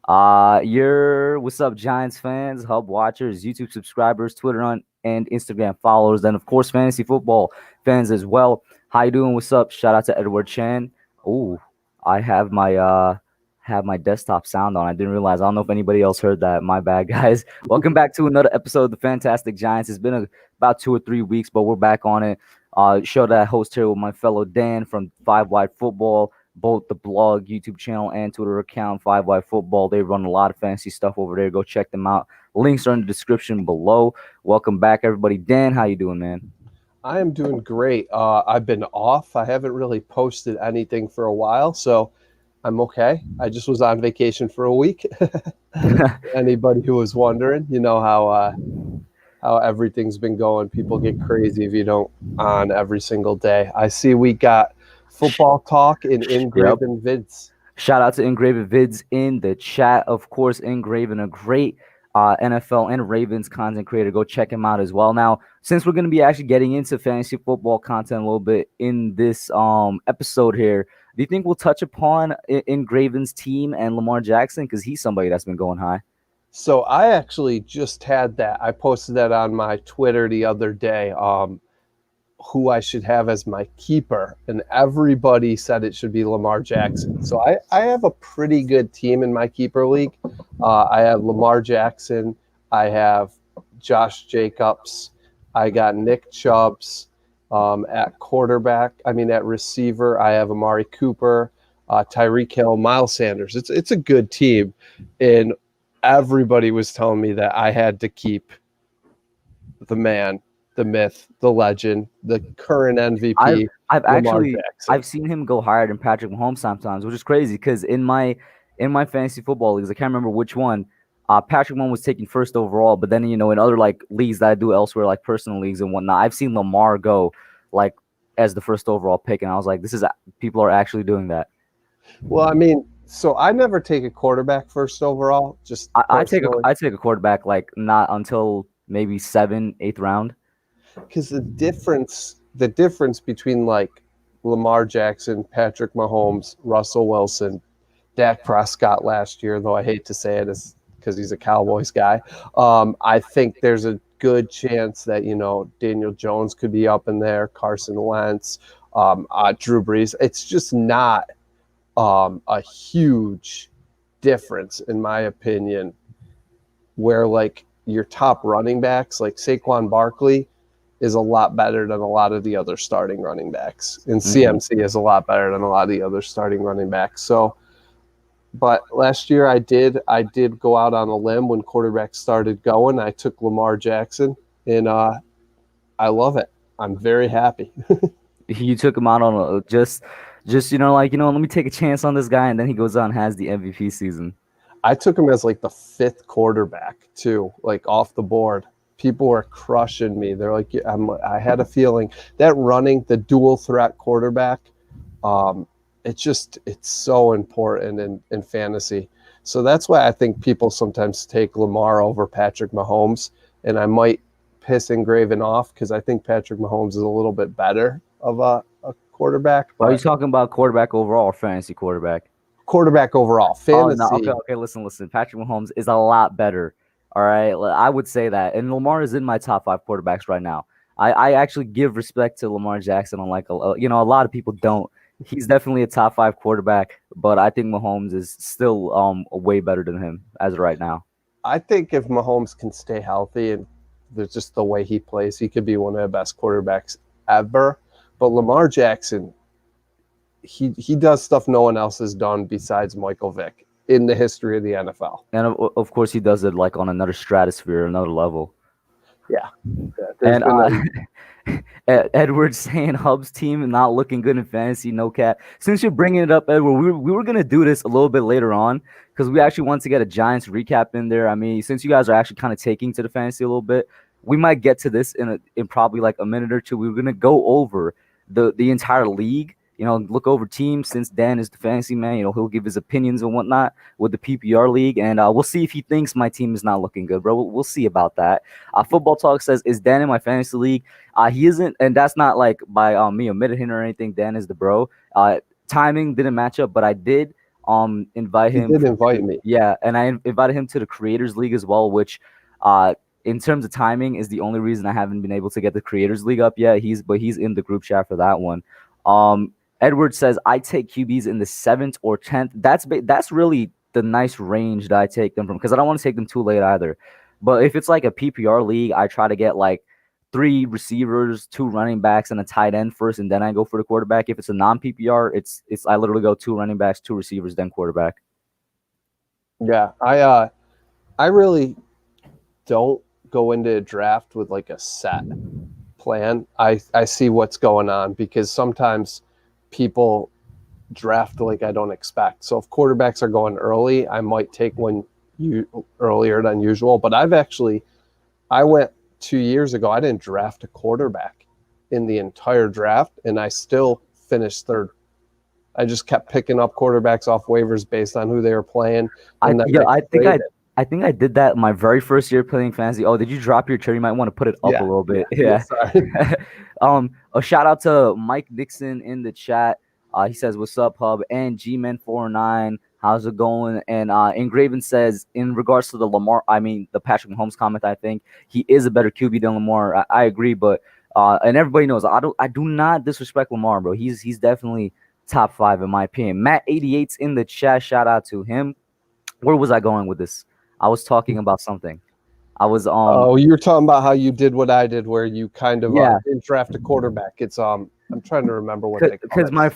What's up, Giants fans, Hub watchers, YouTube subscribers, Twitter and Instagram followers, and of course, fantasy football fans as well. How you doing? What's up? Shout out to Edward Chan. Ooh, I have my desktop sound on. I didn't realize. I don't know if anybody else heard that. My bad, guys. Welcome back to another episode of the Fantastic Giants. It's been about 2 or 3 weeks, but we're back on it. Show that I host here with my fellow Dan from Five Wide Football, both the blog, YouTube channel, and Twitter account, Five Wide Football. They run a lot of fancy stuff over there. Go check them out. Links are in the description below. Welcome back, everybody. Dan, how you doing, man? I am doing great. I've been off. I haven't really posted anything for a while, so I'm okay. I just was on vacation for a week. Anybody who was wondering, you know how everything's been going. People get crazy if you don't on every single day. I see we got football talk in Engraven Vids. Shout out to Engraven Vids in the chat. Of course, Engraven, a great NFL and Ravens content creator. Go check him out as well. Now, since we're going to be actually getting into fantasy football content a little bit in this episode here, do you think we'll touch upon Engraven's team and Lamar Jackson? Because he's somebody that's been going high. So I actually just had that. I posted that on my Twitter the other day. Who I should have as my keeper, and everybody said it should be Lamar Jackson. So I have a pretty good team in my keeper league. I have Lamar Jackson. I have Josh Jacobs. I got Nick Chubbs at quarterback. At receiver, I have Amari Cooper, Tyreek Hill, Miles Sanders. It's a good team, and everybody was telling me that I had to keep the man, the myth, the legend, the current MVP. I've seen him go higher than Patrick Mahomes sometimes, which is crazy because in my fantasy football leagues, I can't remember which one. Patrick Mahomes was taken first overall, but then in other like leagues that I do elsewhere, like personal leagues and whatnot, I've seen Lamar go like as the first overall pick, and I was like, people are actually doing that. Well, so I never take a quarterback first overall. I take a quarterback like not until maybe 7th, 8th round. Because the difference between like Lamar Jackson, Patrick Mahomes, Russell Wilson, Dak Prescott last year, though I hate to say it, is because he's a Cowboys guy. I think there's a good chance that Daniel Jones could be up in there, Carson Wentz, Drew Brees. It's just not a huge difference, in my opinion, where like your top running backs, like Saquon Barkley, is a lot better than a lot of the other starting running backs. And CMC is a lot better than a lot of the other starting running backs. So, but last year I did go out on a limb when quarterbacks started going. I took Lamar Jackson, and I love it. I'm very happy. You took him out on just let me take a chance on this guy, and then he goes on and has the MVP season. I took him as like the 5th quarterback too, like off the board. People were crushing me. They're like, I had a feeling that running the dual threat quarterback, it's so important in fantasy. So that's why I think people sometimes take Lamar over Patrick Mahomes, and I might piss Engraven off because I think Patrick Mahomes is a little bit better of a quarterback. Are you talking about quarterback overall or fantasy quarterback? Quarterback overall. Fantasy. Oh, no. Okay. Listen. Patrick Mahomes is a lot better. All right, I would say that, and Lamar is in my top 5 quarterbacks right now. I actually give respect to Lamar Jackson, unlike a lot of people don't. He's definitely a top 5 quarterback, but I think Mahomes is still way better than him as of right now. I think if Mahomes can stay healthy and there's just the way he plays, he could be one of the best quarterbacks ever. But Lamar Jackson, he does stuff no one else has done besides Michael Vick in the history of the NFL. And of course he does it like on another stratosphere, another level. Yeah. And Edward saying Hub's team and not looking good in fantasy, no cap. Since you're bringing it up, Edward, we were going to do this a little bit later on because we actually want to get a Giants recap in there. Since you guys are actually kind of taking to the fantasy a little bit, we might get to this in probably like a minute or two. We're going to go over the entire league. Look over teams since Dan is the fantasy man. He'll give his opinions and whatnot with the PPR league, and we'll see if he thinks my team is not looking good, bro. We'll see about that. Football Talk says, is Dan in my fantasy league? He isn't, and that's not like by me omitting him or anything. Dan is the bro. Timing didn't match up, but I did invite He him. did invite me. Yeah, and I invited him to the Creators League as well, which, in terms of timing, is the only reason I haven't been able to get the Creators League up yet. He's in the group chat for that one. Edward says I take QBs in the 7th or 10th. That's really the nice range that I take them from, because I don't want to take them too late either. But if it's like a PPR league, I try to get like 3 receivers, 2 running backs, and a tight end first, and then I go for the quarterback. If it's a non PPR, it's I literally go 2 running backs, 2 receivers, then quarterback. Yeah, I really don't go into a draft with like a set plan. I see what's going on because sometimes people draft like I don't expect. So if quarterbacks are going early, I might take one earlier than usual. But I went 2 years ago. I didn't draft a quarterback in the entire draft, and I still finished third. I just kept picking up quarterbacks off waivers based on who they were playing, I and then yeah, I I think traded. I think I did that my very first year playing fantasy. Oh, did you drop your chair? You might want to put it up a Yeah, little yeah, bit. yeah. Yeah. Sorry. A shout out to Mike Nixon in the chat. He says, "What's up, Hub?" And Gman 409. How's it going? And Engraven says, in regards to the Patrick Mahomes comment, I think he is a better QB than Lamar. I agree, but and everybody knows I do not disrespect Lamar, bro. He's definitely top 5 in my opinion. Matt 88's in the chat. Shout out to him. Where was I going with this? I was talking about something. I was Oh, you're talking about how you did what I did, where you kind of yeah, didn't draft a quarterback. It's I'm trying to remember what they call because that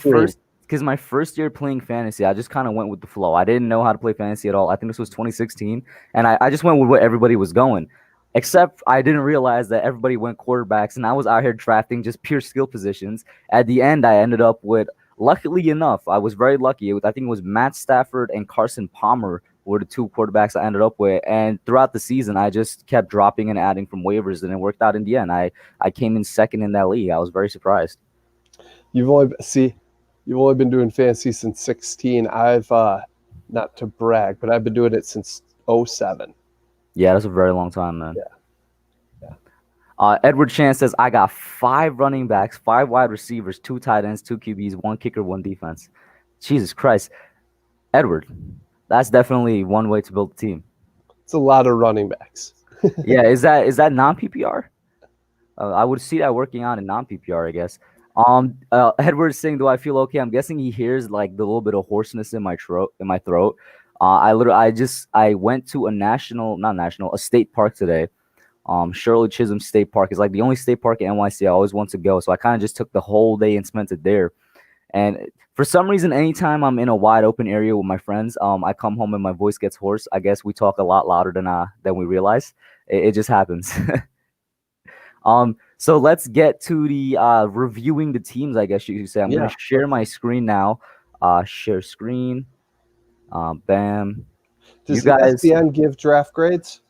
stream. my first year playing fantasy, I just kind of went with the flow. I didn't know how to play fantasy at all. I think this was 2016, and I just went with what everybody was going. Except I didn't realize that everybody went quarterbacks, and I was out here drafting just pure skill positions. At the end, I ended up with, luckily enough, I was very lucky. I think it was Matt Stafford and Carson Palmer were the 2 quarterbacks I ended up with. And throughout the season, I just kept dropping and adding from waivers, and it worked out in the end. I came in second in that league. I was very surprised. You've only been doing fantasy since 16. I've not to brag, but I've been doing it since '07. Yeah, that's a very long time, man. Yeah, yeah. Edward Chan says, I got 5 running backs, 5 wide receivers, 2 tight ends, 2 QBs, 1 kicker, 1 defense. Jesus Christ. Edward, that's definitely one way to build a team. It's a lot of running backs. Yeah, is that non PPR? I would see that working out in non PPR, I guess. Edward's saying, "Do I feel okay?" I'm guessing he hears like the little bit of hoarseness in my throat. I went to a state park today. Shirley Chisholm State Park is like the only state park in NYC I always want to go. So I kind of just took the whole day and spent it there. And for some reason, anytime I'm in a wide open area with my friends, I come home and my voice gets hoarse. I guess we talk a lot louder than we realize. It just happens. So let's get to the reviewing the teams, I guess you could say. I'm gonna Yeah. share my screen now. Share screen. Bam. You Does guys, ESPN give draft grades?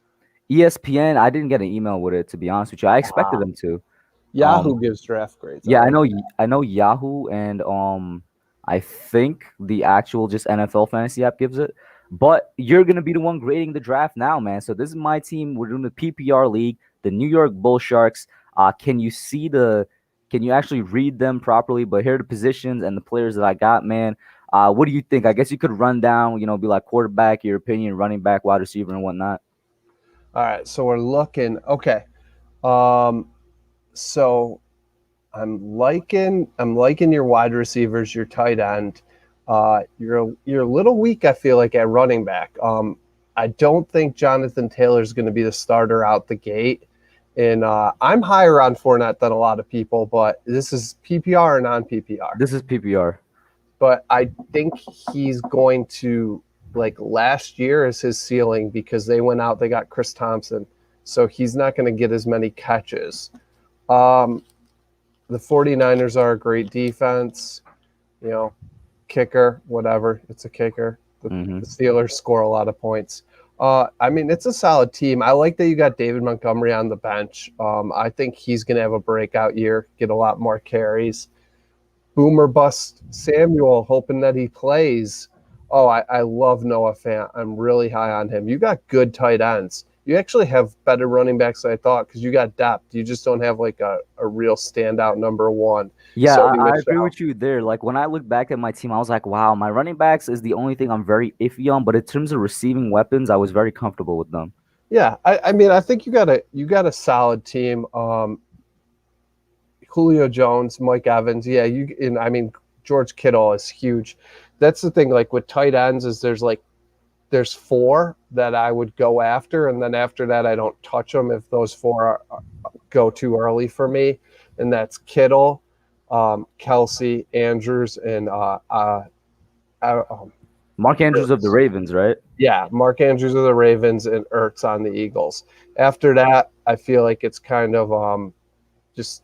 ESPN, I didn't get an email with it, to be honest with you. I expected them to. Yahoo gives draft grades. Yeah, Like I know Yahoo and I think the actual just NFL fantasy app gives it. But you're gonna be the one grading the draft now, man. So this is my team. We're doing the PPR league, the New York Bull Sharks. Can you actually read them properly? But here are the positions and the players that I got, man. What do you think? I guess you could run down, be like quarterback, your opinion, running back, wide receiver, and whatnot. all right, so we're looking. Okay. So I'm liking your wide receivers, your tight end. You're a little weak, I feel like, at running back. I don't think Jonathan Taylor is going to be the starter out the gate. And I'm higher on Fournette than a lot of people, but this is PPR or non-PPR. This is PPR. But I think he's going to, like last year is his ceiling because they went out, they got Chris Thompson. So he's not going to get as many catches. The 49ers are a great defense, kicker, whatever. It's a kicker. The Steelers score a lot of points. It's a solid team. I like that you got David Montgomery on the bench. I think he's going to have a breakout year, get a lot more carries. Boomer bust Samuel, hoping that he plays. Oh, I love Noah Fant. I'm really high on him. You got good tight ends. You actually have better running backs than I thought because you got depth. You just don't have like a real standout number one. Yeah, Sony I agree Michelle. with you there. Like when I look back at my team, I was like, wow, my running backs is the only thing I'm very iffy on. But in terms of receiving weapons, I was very comfortable with them. Yeah, I mean, I think you got a solid team. Julio Jones, Mike Evans. Yeah, you and I mean George Kittle is huge. That's the thing. Like with tight ends, is there's four that I would go after, and then after that, I don't touch them if those four go too early for me. And that's Kittle, Kelsey, Andrews, and uh, um, Mark Andrews of the Ertz. Ravens, right? Yeah, Mark Andrews of the Ravens and Ertz on the Eagles. After that, I feel like it's kind of just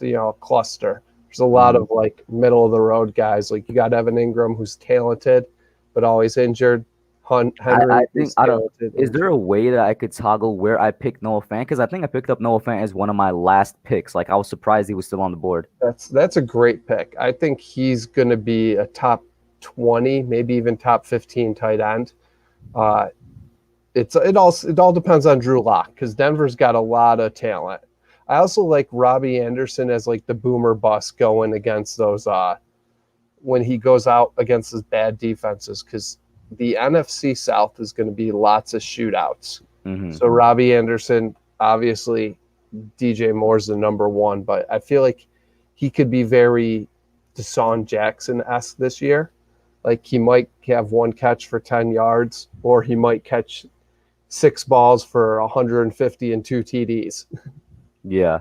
a cluster. There's a lot Mhm. of like middle of the road guys. Like you got Evan Ingram, who's talented but always injured. I Henry, think who's I don't. talented, Is there injured. a way that I could toggle where I pick Noah Fant? Because I think I picked up Noah Fant as one of my last picks. Like I was surprised he was still on the board. That's a great pick. I think he's going to be a top 20, maybe even top 15 tight end. Uh, it all depends on Drew Lock because Denver's got a lot of talent. I also like Robbie Anderson as like the boomer bust going against those when he goes out against his bad defenses because the NFC South is going to be lots of shootouts. Hmm. So Robbie Anderson, obviously, DJ Moore's the number one, but I feel like he could be very Deshaun Jackson esque this year. Like he might have one catch for 10 yards, or he might catch six balls for 150 and two TDs. Yeah.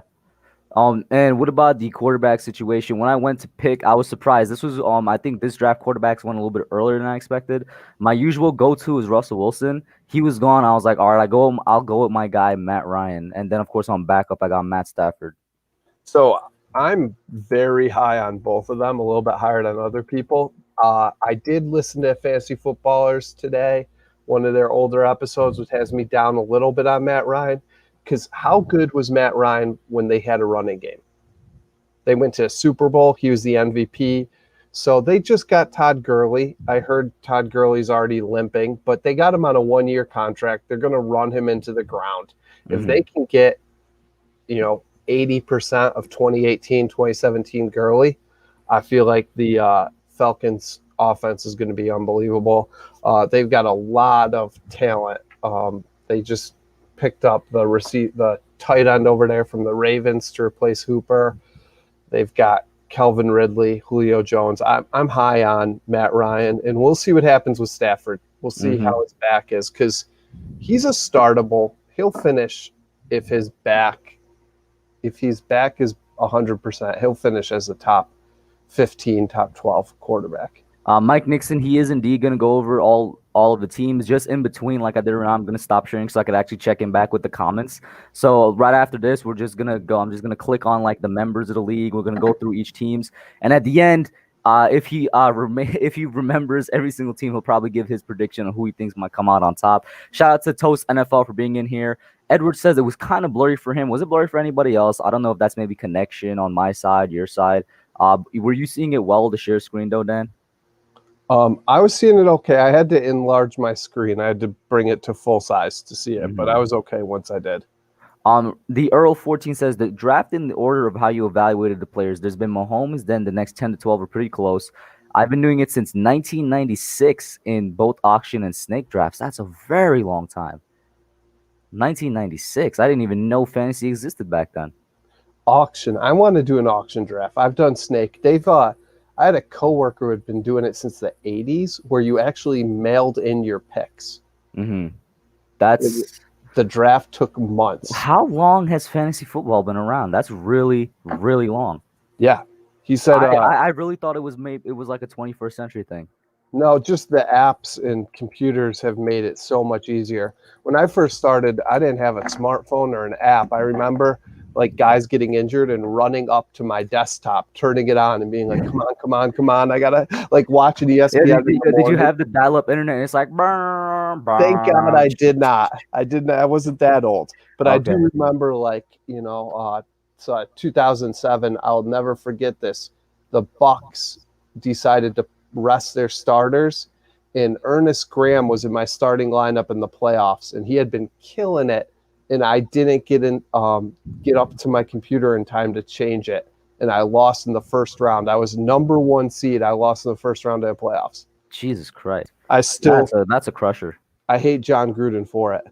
And what about the quarterback situation? When I went to pick, I was surprised. This was I think this draft quarterbacks went a little bit earlier than I expected. My usual go-to is Russell Wilson. He was gone. I was like, all right, I'll go with my guy Matt Ryan. And then of course on backup I got Matt Stafford. So I'm very high on both of them, a little bit higher than other people. I did listen to Fantasy Footballers today, one of their older episodes, which has me down a little bit on Matt Ryan. Because how good was Matt Ryan when they had a running game? They went to a Super Bowl. He was the MVP. So they just got Todd Gurley. I heard Todd Gurley's already limping, but they got him on a 1 year contract. They're going to run him into the ground. If Hmm. they can get, 80% of 2018, 2017 Gurley, I feel like the Falcons offense is going to be unbelievable. They've got a lot of talent. They just picked up the tight end over there from the Ravens to replace Hooper. They've got Kelvin Ridley, Julio Jones. I'm high on Matt Ryan, and we'll see what happens with Stafford. We'll see Hmm. how his back is because he's a startable. He'll finish if his back if his back is 100%. He'll finish as a top 15, top 12 quarterback. Mike Nixon, he is indeed going to go over all of the teams just in between. Like I did, I'm going to stop sharing so I could actually check in back with the comments. So right after this, we're just gonna go. I'm just gonna click on like the members of the league. We're gonna go through each teams, and at the end, if he if he remembers every single team, he'll probably give his prediction on who he thinks might come out on top. Shout out to Toast NFL for being in here. Edward says it was kind of blurry for him. Was it blurry for anybody else? I don't know if that's maybe connection on my side, your side. Were you seeing it well to share screen though, Dan? I was seeing it okay. I had to enlarge my screen. I had to bring it to full size to see it, but I Mhm. was okay once I did. The Earl 14 says the draft in the order of how you evaluated the players. There's been Mahomes, then the next 10 to 12 are pretty close. I've been doing it since 1996 in both auction and snake drafts. That's a very long time. 1996. I didn't even know fantasy existed back then. Auction. I want to do an auction draft. I've done Snake. I had a coworker who had been doing it since the 80s where you actually mailed in your picks. Hmm. It, That's the draft took months. how long has fantasy football been around? That's really, really long. Yeah. He said, I really thought it was like a 21st century thing. no, just the apps and computers have made it so much easier. When I first started, I didn't have a smartphone or an app. I remember like guys getting injured and running up to my desktop, turning it on and being like, come on, come on, come on. I got to like watch an Yeah, ESPN in the did you morning. have the dial-up internet? It's like brr, Thank God brr. I did not. I didn't. I wasn't that old, but I Okay. do remember like, so 2007, I'll never forget this. The Bucks decided to rest their starters and Ernest Graham was in my starting lineup in the playoffs, and he had been killing it, and I didn't get up to my computer in time to change it, and I lost in the first round. I was number 1 seed. I lost in the first round of the playoffs. Jesus Christ. I still That's a crusher. I hate John Gruden for it.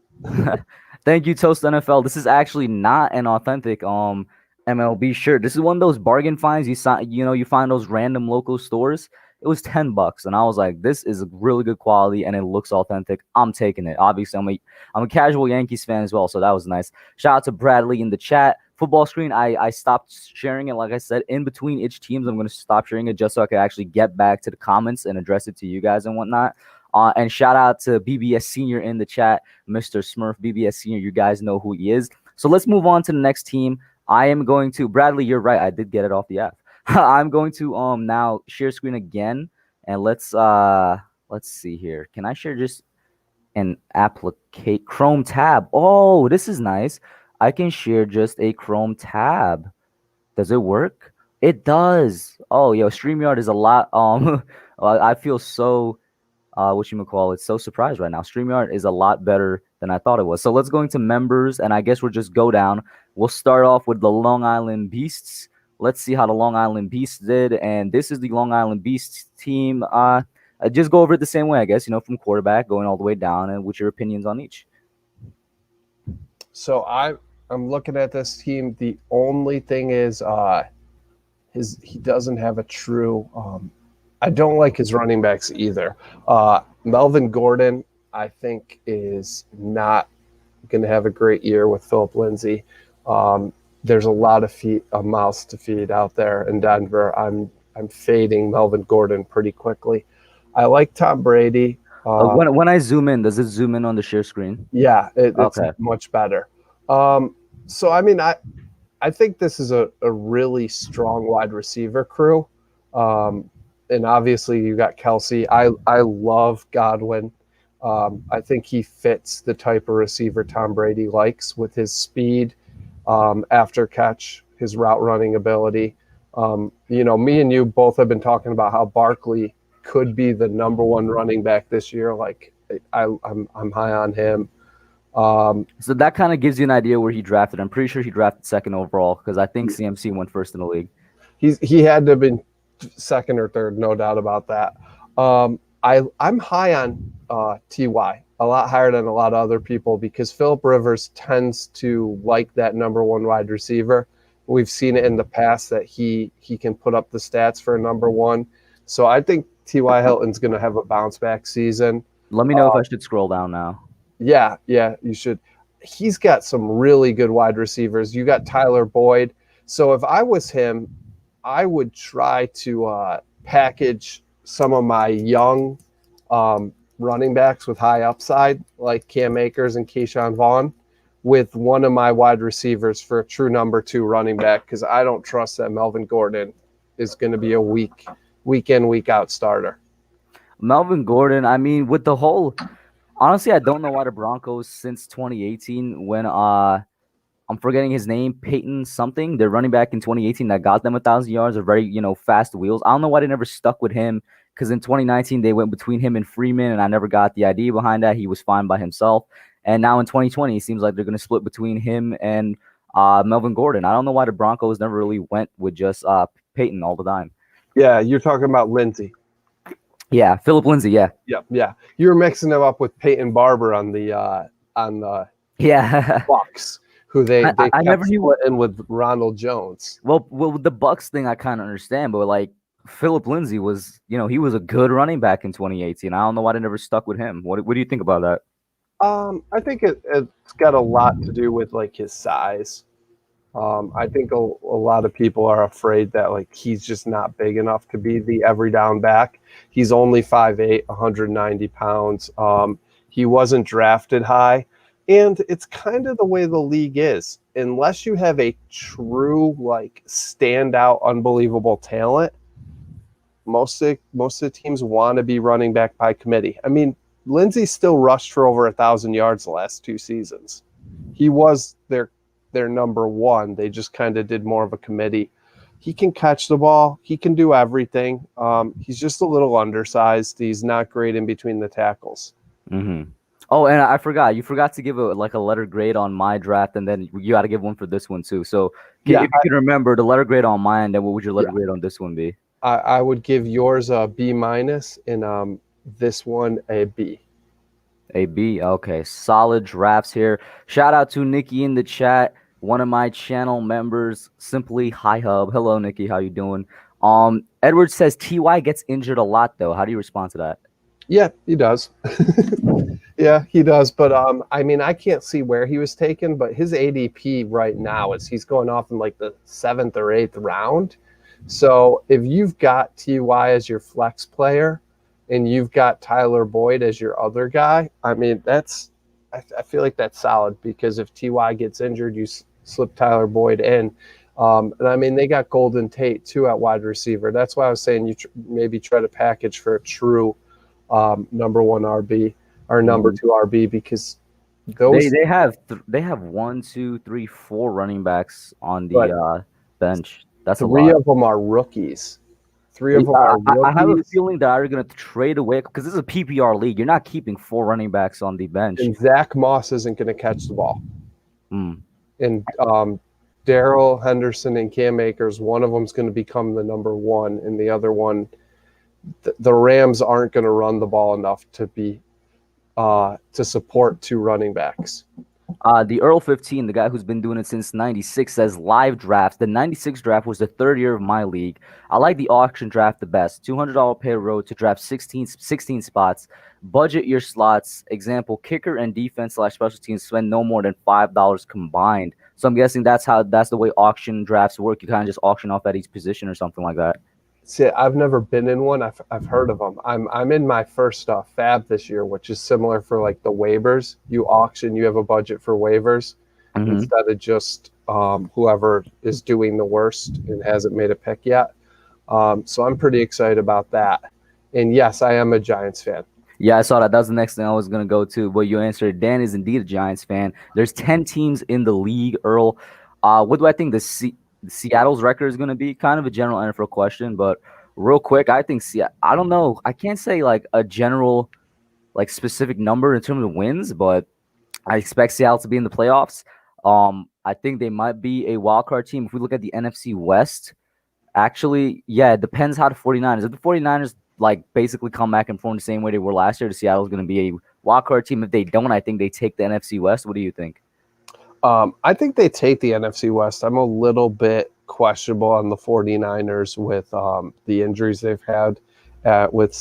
Thank you, Toast NFL. This is actually not an authentic MLB shirt. This is one of those bargain finds you find those random local stores. It was $10, and I was like, this is really good quality, and it looks authentic. I'm taking it. Obviously, I'm a casual Yankees fan as well, so that was nice. Shout out to Bradley in the chat. Football screen, I stopped sharing it. Like I said, in between each teams, I'm going to stop sharing it just so I can actually get back to the comments and address it to you guys and whatnot. And shout out to BBS Senior in the chat, Mr. Smurf. BBS Senior, you guys know who he is. So let's move on to the next team. I am going to Bradley. You're right. I did get it off the app. I'm going to now share screen again, and let's see here. Can I share just an applicate Chrome tab? Oh, this is nice. I can share just a Chrome tab. Does it work? It does. Oh, yo, StreamYard is a lot. I feel so so surprised right now. StreamYard is a lot better than I thought it was. So let's go into members, and I guess we'll just go down. We'll start off with the Long Island Beasts. Let's see how the Long Island Beasts did, and this is the Long Island Beasts team. I just go over it the same way, I guess, from quarterback going all the way down, and what's your opinions on each? So I'm looking at this team. The only thing is he doesn't have a true I don't like his running backs either. Melvin Gordon, I think, is not going to have a great year with Philip Lindsay. There's a lot of mouths to feed out there in Denver. I'm fading Melvin Gordon pretty quickly. I like Tom Brady. When I zoom in, does it zoom in on the share screen? Yeah, it's much better. So, I mean, I think this is a really strong wide receiver crew. And obviously you got Kelsey. I love Godwin. I think he fits the type of receiver Tom Brady likes with his speed, after catch, his route running ability. Me and you both have been talking about how Barkley could be the number 1 running back this year. Like I'm high on him. So that kind of gives you an idea where he drafted. I'm pretty sure he drafted 2nd overall because I think CMC went 1st in the league. He had to have been 2nd or 3rd, no doubt about that. I'm high on TY, a lot higher than a lot of other people, because Phillip Rivers tends to like that number 1 wide receiver. We've seen it in the past that he can put up the stats for a number 1. So I think T.Y. Hilton's going to have a bounce back season. Let me know if I should scroll down now. Yeah, you should. He's got some really good wide receivers. You got Tyler Boyd. So if I was him, I would try to package some of my young running backs with high upside, like Cam Akers and Keyshawn Vaughn, with one of my wide receivers for a true number 2 running back, because I don't trust that Melvin Gordon is going to be a week in, week out starter. Melvin Gordon, I mean, with the whole – honestly, I don't know why the Broncos since 2018 when I'm forgetting his name, Peyton something, their running back in 2018 that got them 1,000 yards, or very, fast wheels. I don't know why they never stuck with him, because in 2019 they went between him and Freeman, and I never got the idea behind that. He was fine by himself. And now in 2020, it seems like they're going to split between him and Melvin Gordon. I don't know why the Broncos never really went with just Peyton all the time. Yeah, you're talking about Lindsey. Yeah, Philip Lindsay, yeah. Yeah. You were mixing him up with Peyton Barber on the Bucks, who they I never knew in with Ronald Jones. Well, with the Bucks thing, I kind of understand, but like Philip Lindsay was, he was a good running back in 2018. I don't know why they never stuck with him. What do you think about that? I think it's got a lot to do with like his size. I think a lot of people are afraid that like he's just not big enough to be the every down back. He's only 5'8", 190 pounds. He wasn't drafted high, and it's kind of the way the league is. Unless you have a true like standout, unbelievable talent, most of the teams want to be running back by committee. I mean, Lindsey still rushed for over 1,000 yards the last 2 seasons. He was their number 1. They just kind of did more of a committee. He can catch the ball. He can do everything. He's just a little undersized. He's not great in between the tackles. Mm-hmm. Oh, and I forgot. You forgot to give a letter grade on my draft, and then you got to give one for this one too. So Yeah, if you can remember the letter grade on mine, then what would your letter yeah. grade on this one be? I would give yours a B minus and this one a B. A B. Okay, solid drafts here. Shout out to Nikki in the chat, one of my channel members. Simply Hi Hub. Hello, Nikki. How you doing? Edward says Ty gets injured a lot though. How do you respond to that? Yeah, he does. Yeah, he does. But I mean, I can't see where he was taken, but his ADP right now is he's going off in like the 7th or 8th round. So if you've got Ty as your flex player and you've got Tyler Boyd as your other guy, I mean, I feel like that's solid because if Ty gets injured, you slip Tyler Boyd in. And I mean, they got Golden Tate too at wide receiver. That's why I was saying you maybe try to package for a true number one RB or number Mhm. two RB because They those, they have they have one, two, three, four running backs on the but bench. That's a three lot. of them are rookies. Three of them Yeah, are I have a rookies, feeling that you're going to trade away because this is a PPR league. You're not keeping four running backs on the bench. and Zach Moss isn't going to catch the ball. Mm. And Daryl Henderson and Cam Akers, one of them's going to become the number one, and the other one, the Rams aren't going to run the ball enough to support two running backs. The Earl 15, the guy who's been doing it since 96, says live drafts. The 96 draft was the third year of my league. I like the auction draft the best. $200 pay road to draft 16 spots. Budget your slots. Example, kicker and defense / special teams spend no more than $5 combined. So I'm guessing that's the way auction drafts work. You kind of just auction off at each position or something like that. See, I've never been in one. I've heard of them. I'm in my first fab this year, which is similar for like the waivers. You auction, you have a budget for waivers Mm-hmm. instead of just whoever is doing the worst and hasn't made a pick yet. So I'm pretty excited about that. And yes, I am a Giants fan. Yeah, I saw that. That was the next thing I was gonna go to. But you answered. Dan is indeed a Giants fan. There's 10 teams in the league, Earl. What do I think Seattle's record is gonna be? Kind of a general NFL question, but real quick, I think I don't know. I can't say like a general, like specific number in terms of wins, but I expect Seattle to be in the playoffs. I think they might be a wild card team. If we look at the NFC West, actually, yeah, it depends how the 49ers. If the 49ers like basically come back and form the same way they were last year, the Seattle's going to be a wild card team. If they don't, I think they take the NFC West. What do you think? I think they take the NFC West. I'm a little bit questionable on the 49ers with the injuries they've had with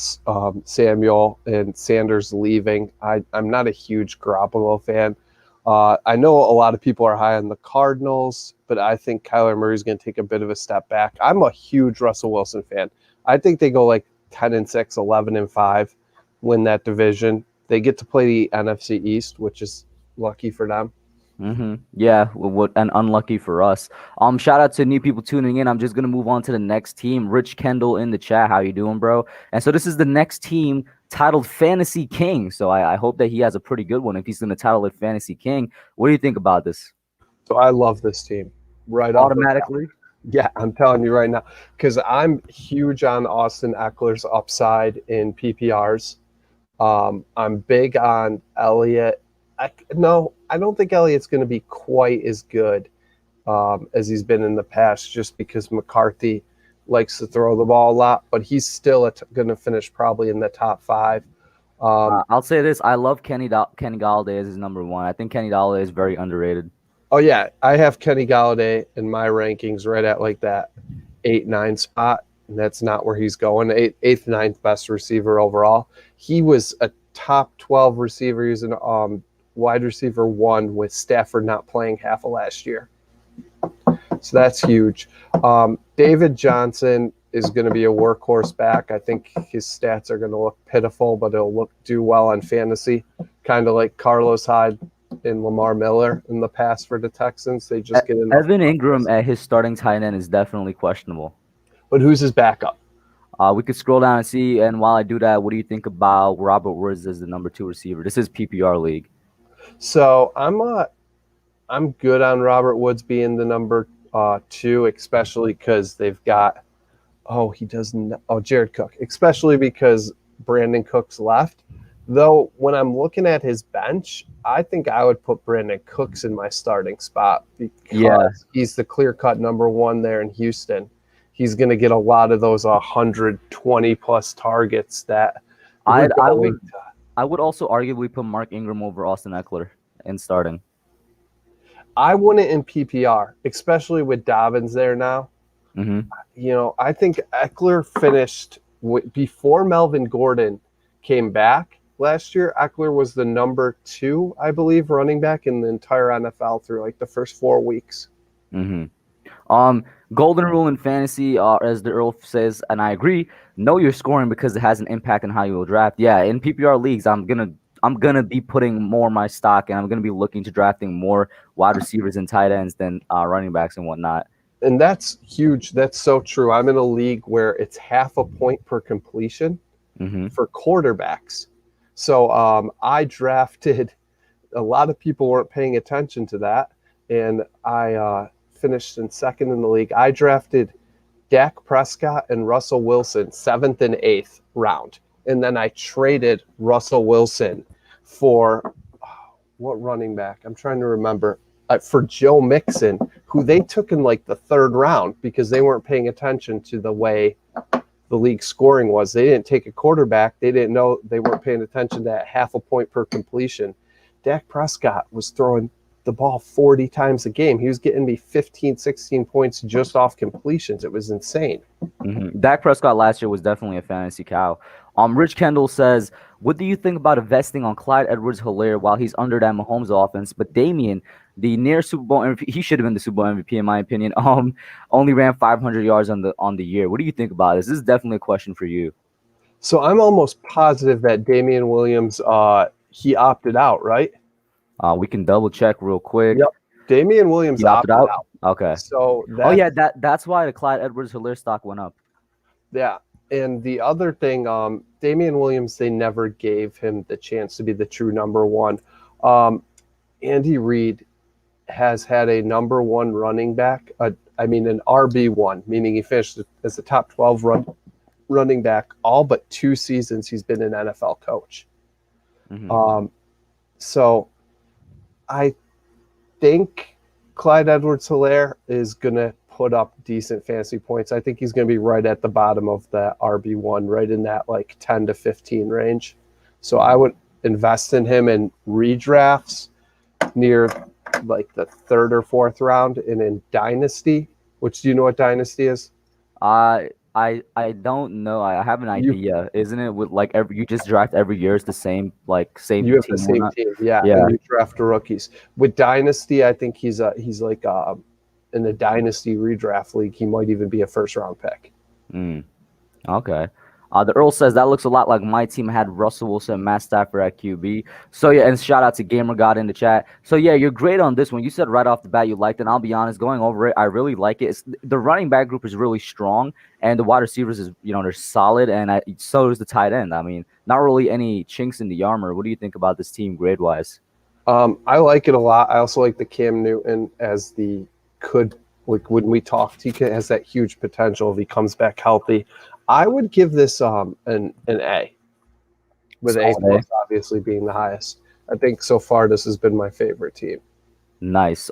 Samuel and Sanders leaving. I'm not a huge Garoppolo fan. I know a lot of people are high on the Cardinals, but I think Kyler Murray is going to take a bit of a step back. I'm a huge Russell Wilson fan. I think they go like 10-6, 11-5, win that division. They get to play the NFC East, which is lucky for them. Mm-hmm. Yeah, what and unlucky for us. Shout out to new people tuning in. I'm just gonna move on to the next team. Rich Kendall in the chat. How you doing, bro? And so this is the next team titled Fantasy King. So I hope that he has a pretty good one if he's gonna title it Fantasy King. What do you think about this? So I love this team right off the bat. Automatically. Yeah, I'm telling you right now, because I'm huge on Austin Eckler's upside in PPRs. I'm big on Elliott. No, I don't think Elliott's going to be quite as good as he's been in the past, just because McCarthy likes to throw the ball a lot, but he's still going to finish probably in the top five. I'll say this: I love Kenny Galladay as his number one. I think Kenny Galladay is very underrated. Oh yeah, I have Kenny Galladay in my rankings right at like that 8-9 spot, and that's not where he's going. Eighth, ninth best receiver overall. He was a top 12 receiver. He's an wide receiver one with Stafford not playing half of last year. So that's huge. David Johnson is going to be a workhorse back. I think his stats are going to look pitiful, but it'll do well on fantasy, kind of like Carlos Hyde and Lamar Miller in the past for the Texans. They just get enough. Evan Ingram at his starting tight end is definitely questionable. But who's his backup? We could scroll down and see. And while I do that, what do you think about Robert Woods as the number two receiver? This is PPR league. So I'm good on Robert Woods being the number too, especially because they've got he doesn't. Oh, Jared Cook, especially because Brandon Cooks left. Though when I'm looking at his bench, I think I would put Brandon Cooks in my starting spot Yeah, because he's the clear-cut number one there in Houston. He's going to get a lot of those 120 plus targets that we're I I going would to. I would also arguably put Mark Ingram over Austin Eckler in starting. I wouldn't in PPR, especially with Dobbins there now. Hmm. I think Eckler finished before Melvin Gordon came back last year. Eckler was the number two, I believe, running back in the entire NFL through like the first 4 weeks. Hmm. Golden rule in fantasy, as the Earl says, and I agree. Know your scoring because it has an impact on how you will draft. Yeah, in PPR leagues, I'm gonna be putting more of my stock, and I'm gonna be looking to drafting more wide receivers and tight ends than running backs and whatnot. And that's huge. That's so true. I'm in a league where it's half a point per completion Hmm. for quarterbacks. So I drafted, a lot of people weren't paying attention to that. And I finished in second in the league. I drafted Dak Prescott and Russell Wilson, seventh and eighth round. And then I traded Russell Wilson for what running back? I'm trying to remember. For Joe Mixon, who they took in like the third round because they weren't paying attention to the way the league scoring was. They didn't take a quarterback. They didn't know, they weren't paying attention to that half a point per completion. Dak Prescott was throwing the ball 40 times a game. He was getting me 15, 16 points just off completions. It was insane. Dak Prescott last year was definitely a fantasy cow. Rich Kendall says, "What do you think about investing on Clyde Edwards-Helaire while he's under that Mahomes offense? But Damian, the near Super Bowl MVP, he should have been the Super Bowl MVP in my opinion. Only ran 500 yards on the year. What do you think about this? This is definitely a question for you. So I'm almost positive that Damian Williams, he opted out, right? We can double check real Yep. quick. Damian Williams He opted opted out. out. Okay. So Oh yeah, that's, that's why the Clyde Edwards-Helaire stock went up. yeah. And the other thing, Damian Williams, they never gave him the chance to be the true number one. Andy Reid has had a number one running back, an RB1, meaning he finished as the top 12 running back all but 2 seasons he's been an NFL coach. Hmm. So I think Clyde Edwards-Helaire is going to put up decent fantasy points. I think he's going to be right at the bottom of the RB1, right in that like 10 to 15 range. So I would invest in him in redrafts near like the third or fourth round and in Dynasty, which, do you know what Dynasty is? I don't know. I have an You idea. Isn't it with like every you just draft every year it's the same you same have the team or same not? team, yeah, Yeah. and you draft the rookies. With Dynasty, I think he's like in the Dynasty redraft league, he might even be a first round pick. Mm, okay. The Earl says that looks a lot like my team had Russell Wilson and Matt Stafford at QB. So yeah, and shout out to Gamer God in the chat. So yeah, you're great on this one. You said right off the bat you liked it. And I'll be honest, going over it, I really like it. The running back group is really strong, and the wide receivers is they're solid, and so is the tight end. I mean, not really any chinks in the armor. What do you think about this team grade wise? I like it a lot. I also like the Cam Newton as the could, like when we talked, has that huge potential if he comes back healthy. I would give this an A, with A Solid, eh? plus obviously being the highest. I think so far this has been my favorite team. Nice.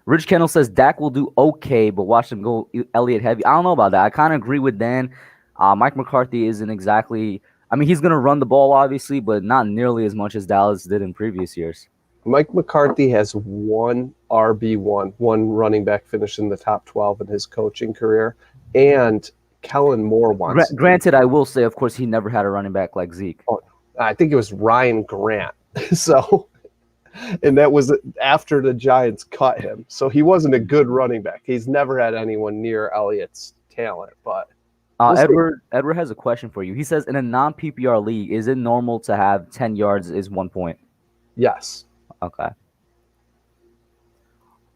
Rich Kendall says Dak will do okay, but watch them go Elliott heavy. I don't know about that. I kind of agree with Dan. Mike McCarthy isn't exactly. I mean, he's gonna run the ball obviously, but not nearly as much as Dallas did in previous years. Mike McCarthy has one RB1, one running back finish in the top 12 in his coaching career, and Kellen Moore wants. Granted, I will say, of course, he never had a running back like Zeke. I think it was Ryan Grant. So, and that was after the Giants cut him. So he wasn't a good running back. He's never had anyone near Elliott's talent, but we'll see. Edward has a question for you. He says, in a non PPR league, is it normal to have 10 yards is 1 point? Yes. Okay.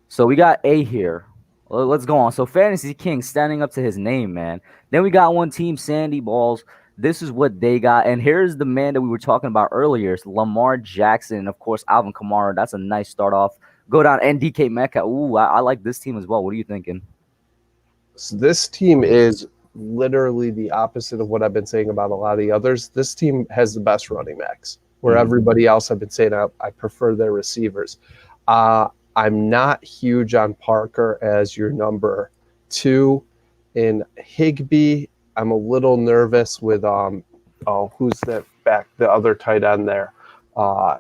So we got A here. Let's go on. So Fantasy King standing up to his name, man. Then we got one team, Sandy Balls. This is what they got. And here's the man that we were talking about earlier. It's Lamar Jackson and, of course, Alvin Kamara. That's a nice start off. go down. And DK Metcalf. Ooh, I like this team as well. What are you thinking? So this team is literally the opposite of what I've been saying about a lot of the others. This team has the best running backs, where Mhm. everybody else I've been saying I prefer their receivers. I'm not huge on Parker as your number two. In Higbee, I'm a little nervous with who's that back, the other tight end there. Uh,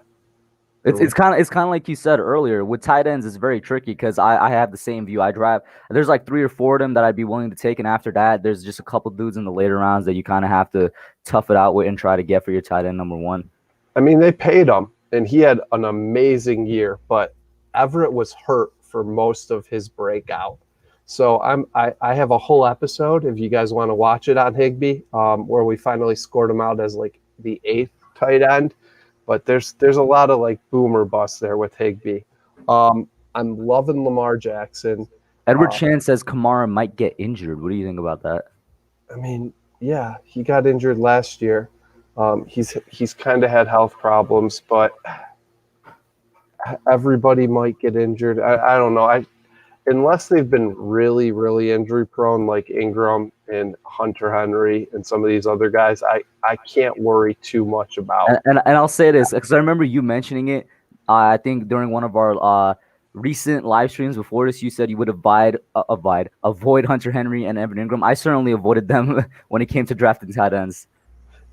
It's kind of like you said earlier with tight ends. It's very tricky because I have the same view. I drive. There's like three or four of them that I'd be willing to take, and after that, there's just a couple dudes in the later rounds that you kind of have to tough it out with and try to get for your tight end number one. I mean, they paid him, and he had an amazing year, but Everett was hurt for most of his breakout. So I have a whole episode if you guys want to watch it on Higbee, where we finally scored him out as like the eighth tight end. But there's a lot of like boomer busts there with Higbee. I'm loving Lamar Jackson. Edward Uh, Chan says Kamara might get injured. What do you think about that? I mean, yeah, he got injured last year. He's kind of had health problems, but everybody might get injured. I don't know. Unless they've been really, really injury prone, like Ingram and Hunter Henry and some of these other guys, I can't worry too much about. And I'll say this because I remember you mentioning it. I think during one of our recent live streams before this, you said you would avoid Hunter Henry and Evan Ingram. I certainly avoided them when it came to drafting tight ends.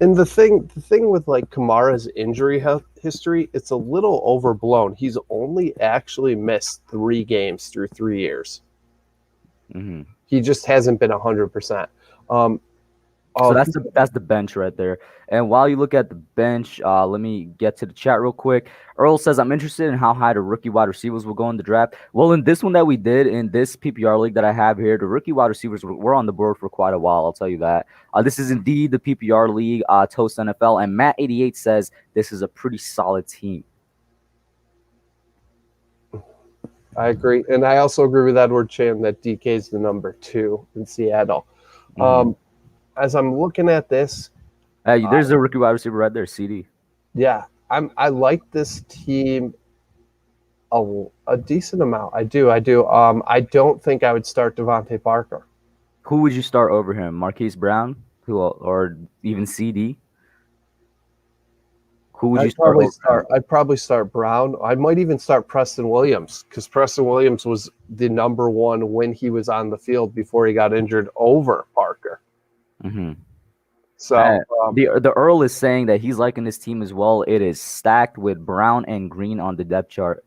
And the thing with like Kamara's injury history, it's a little overblown. He's only actually missed 3 games through 3 years. Mm-hmm. He just hasn't been 100%. So that's the bench right there. And while you look at the bench, let me get to the chat real quick. Earl says, I'm interested in how high the rookie wide receivers will go in the draft. Well, in this one that we did, in this PPR league that I have here, the rookie wide receivers were on the board for quite a while. I'll tell you that. This is indeed the PPR league, Toast NFL. And Matt88 says this is a pretty solid team. I agree. And I also agree with Edward Chan that DK is the number 2 in Seattle. Mhm. As I'm looking at this, There's a rookie wide receiver right there, CD. yeah, I like this team a decent amount. I do. I don't think I would start Devontae Parker. Who would you start over him? Marquise Brown, or even CD? Who would you start over him? I'd probably start Brown. I might even start Preston Williams because Preston Williams was the number 1 when he was on the field before he got injured over Parker. Mm-hmm. So the Earl is saying that he's liking this team as well. It is stacked with Brown and Green on the depth chart.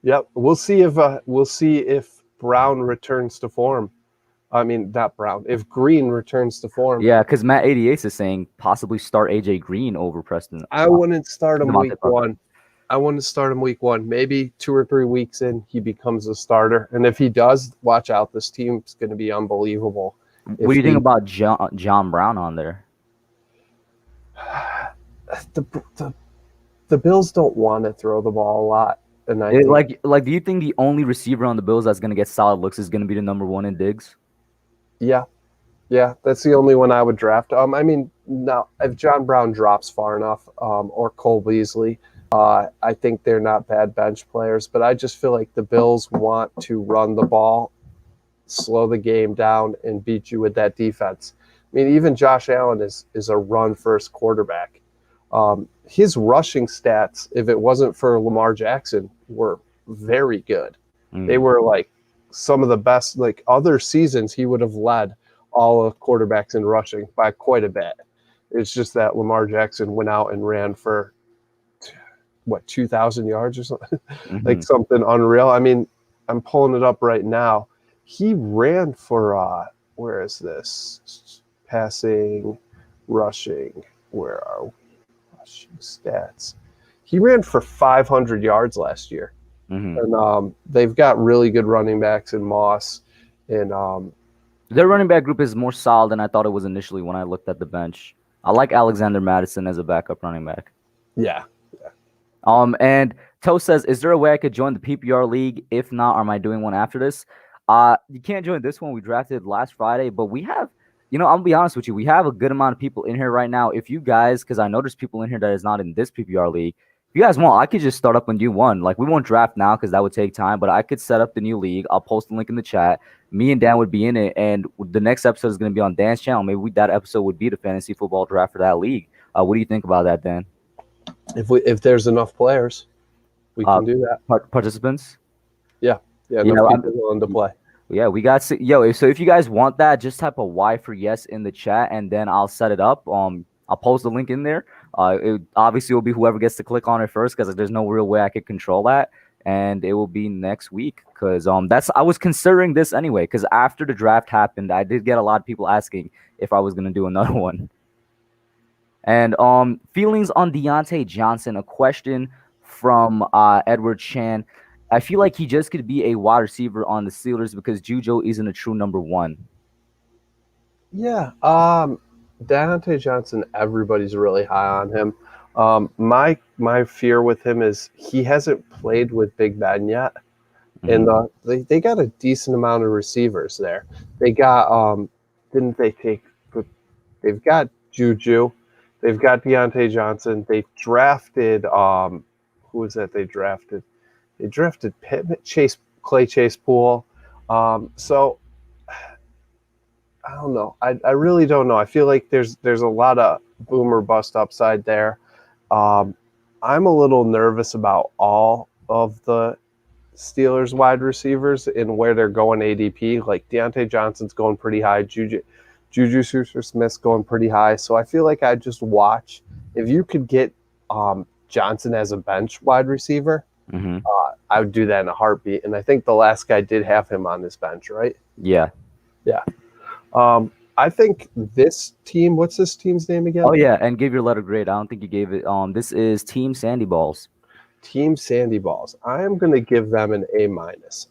Yep, we'll see if Brown returns to form. I mean, not Brown. If Green returns to form, Yeah, because Matt 88 is saying possibly start AJ Green over Preston. I wouldn't start him Devontae week Parker. 1. I wouldn't start him week 1. Maybe 2 or 3 weeks in, he becomes a starter. And if he does, watch out. This team's going to be unbelievable. What do you think about John Brown on there? The Bills don't want to throw the ball a lot, and Do you think the only receiver on the Bills that's going to get solid looks is going to be the number 1 in Diggs? yeah, that's the only one I would draft. I mean, now if John Brown drops far enough, or Cole Beasley, I think they're not bad bench players, but I just feel like the Bills want to run the ball, slow the game down, and beat you with that defense. I mean, even Josh Allen is a run-first quarterback. His rushing stats, if it wasn't for Lamar Jackson, were very good. They were like some of the best. Like other seasons, he would have led all of quarterbacks in rushing by quite a bit. It's just that Lamar Jackson went out and ran for 2,000 yards or something, like something unreal. I mean, I'm pulling it up right now. He ran for where is this? Passing, rushing. Where are we? Rushing stats. He ran for 500 yards last year. And they've got really good running backs in Moss. And their running back group is more solid than I thought it was initially when I looked at the bench. I like Alexander Madison as a backup running back. Yeah. And Toe says, is there a way I could join the PPR league? If not, am I doing one after this? You can't join this one. We drafted last Friday, but we have, I'm gonna be honest with you, we have a good amount of people in here right now. If you guys, because I know there's people in here that is not in this PPR league, if you guys want, I could just start up a new one. Like, we won't draft now because that would take time, but I could set up the new league. I'll post the link in the chat. Me and Dan would be in it, and the next episode is going to be on Dan's channel. Maybe that episode would be the fantasy football draft for that league. What do you think about that, Dan? If there's enough players, we Uh, can do that. Participants? Yeah, Yeah, enough people willing to play. Yeah, we got yo. So if you guys want that, just type a Y for yes in the chat, and then I'll set it up. I'll post the link in there. It obviously will be whoever gets to click on it first, because there's no real way I could control that, and it will be next week. Because that's I was considering this anyway. Because after the draft happened, I did get a lot of people asking if I was gonna do another one. And feelings on Deontay Johnson. A question from Edward Chan. I feel like he just could be a wide receiver on the Steelers because Juju isn't a true number one. Yeah. Deontay Johnson, everybody's really high on him. My fear with him is he hasn't played with Big Ben yet. And they got a decent amount of receivers there. They got didn't they take? They've got Juju, they've got Deontay Johnson. They drafted who was that? They drafted Pittman, Clay Chase-Pool. So I don't know. I really don't know. I feel like there's a lot of boom or bust upside there. I'm a little nervous about all of the Steelers wide receivers and where they're going ADP. Like Deontay Johnson's going pretty high. Juju Smith's going pretty high. So I feel like I'd just watch. If you could get Johnson as a bench wide receiver, I would do that in a heartbeat. And I think the last guy did have him on his bench, right? Yeah. Yeah. I think this team, what's this team's name again? Oh, yeah, and give your letter grade. I don't think you gave it. This is Team Sandy Balls. Team Sandy Balls. I am going to give them an A-.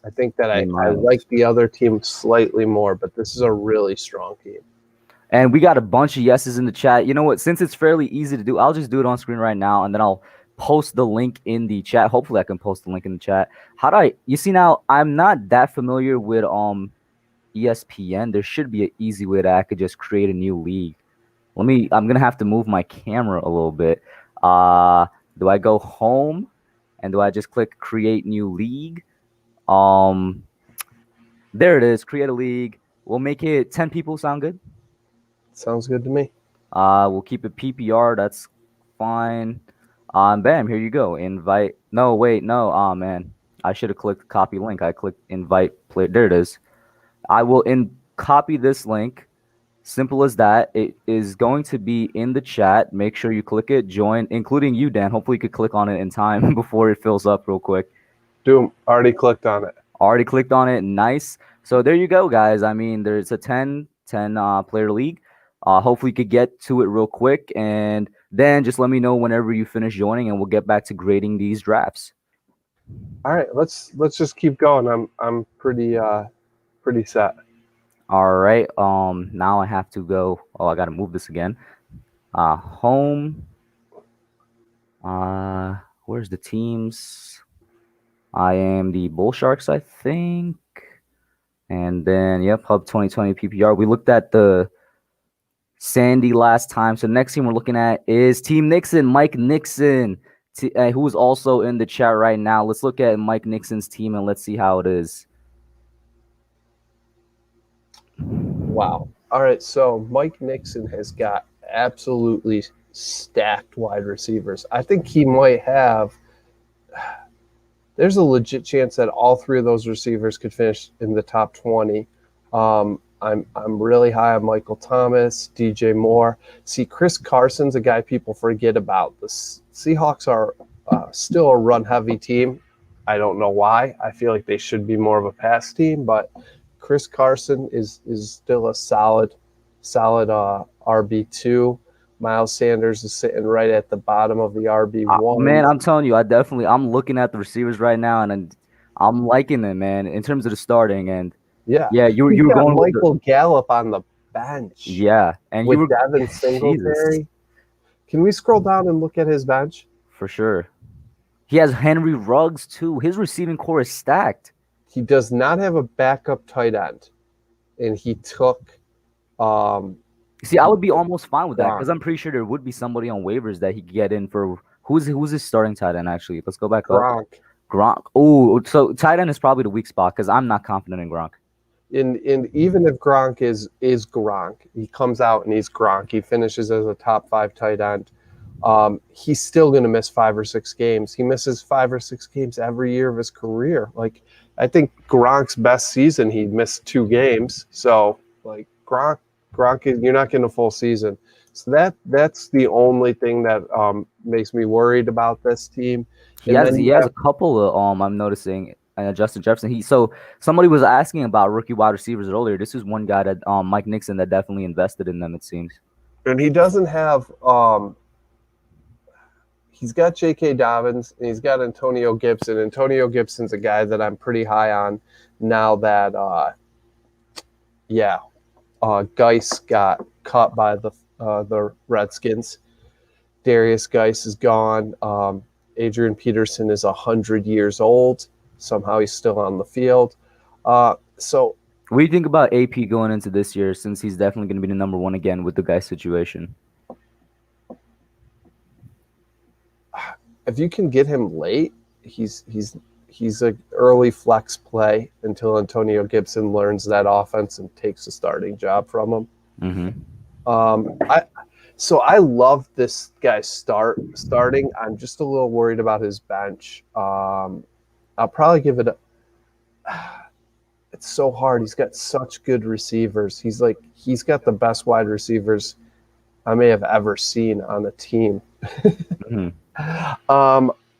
I think that I like the other team slightly more, but this is a really strong team. And we got a bunch of yeses in the chat. You know what? Since it's fairly easy to do, I'll just do it on screen right now, and then I'll post the link in the chat. Hopefully I can post the link in the chat. You see now, I'm not that familiar with ESPN. There should be an easy way that I could just create a new league. I'm gonna have to move my camera a little bit. Do I go home and do I just click create new league? There it is, create a league. We'll make it 10 people. Sound good? Sounds good to me. We'll keep it PPR. That's fine. Bam, here you go. Invite. No, wait, no. Oh man, I should have clicked copy link. I clicked invite player. There it is. I will copy this link. Simple as that. It is going to be in the chat. Make sure you click it, join, including you, Dan. Hopefully you could click on it in time before it fills up real quick. Doom, already clicked on it. Already clicked on it. Nice. So there you go, guys. I mean, there's a 10 player league. Hopefully you could get to it real quick. And then just let me know whenever you finish joining, and we'll get back to grading these drafts. All right, let's just keep going. I'm pretty set. All right. Now I have to go. Oh, I got to move this again. Home. Where's the teams? I am the Bull Sharks, I think. And then, yep, Hub 2020 PPR. We looked at the Sandy last time. So next team we're looking at is Team Nixon, Mike Nixon, who is also in the chat right now. Let's look at Mike Nixon's team and let's see how it is. Wow. All right, so Mike Nixon has got absolutely stacked wide receivers. I think he might have – there's a legit chance that all three of those receivers could finish in the top 20. I'm really high on Michael Thomas, DJ Moore. See, Chris Carson's a guy people forget about. The Seahawks are still a run-heavy team. I don't know why. I feel like they should be more of a pass team, but – Chris Carson is still a solid RB2. Miles Sanders is sitting right at the bottom of the RB1. Man, I'm telling you, I'm looking at the receivers right now, and I'm liking them, man, in terms of the starting. And yeah, you were going Michael Gallup on the bench. Yeah, and with Devin Singletary. Jesus. Can we scroll down and look at his bench? For sure. He has Henry Ruggs too. His receiving core is stacked. He does not have a backup tight end, and he took. See, I would be almost fine with that because I'm pretty sure there would be somebody on waivers that he could get in for Who's his starting tight end actually? Let's go back up. Gronk. Gronk. Oh, so tight end is probably the weak spot because I'm not confident in Gronk. In even if Gronk is Gronk, he comes out and he's Gronk. He finishes as a top 5 tight end. He's still going to miss 5 or 6 games. He misses 5 or 6 games every year of his career. Like, I think Gronk's best season, he missed 2 games. So, like, Gronk is, you're not getting a full season. So that's the only thing that makes me worried about this team. And then He you has a have, couple of I'm noticing Justin Jefferson. So somebody was asking about rookie wide receivers earlier. This is one guy that Mike Nixon that definitely invested in them. It seems. and he doesn't have he's got J.K. Dobbins and he's got Antonio Gibson. Antonio Gibson's a guy that I'm pretty high on now that Geis got cut by the Redskins. Darius Geis is gone. Adrian Peterson is 100 years old. Somehow he's still on the field. So What do you think about AP going into this year since he's definitely going to be the number one again with the guy situation? if you can get him late, he's an early flex play until Antonio Gibson learns that offense and takes a starting job from him. Mm-hmm. I love this guy starting. I'm just a little worried about his bench. I'll probably give it it's so hard. He's got such good receivers. He's got the best wide receivers I may have ever seen on a team. Mm-hmm.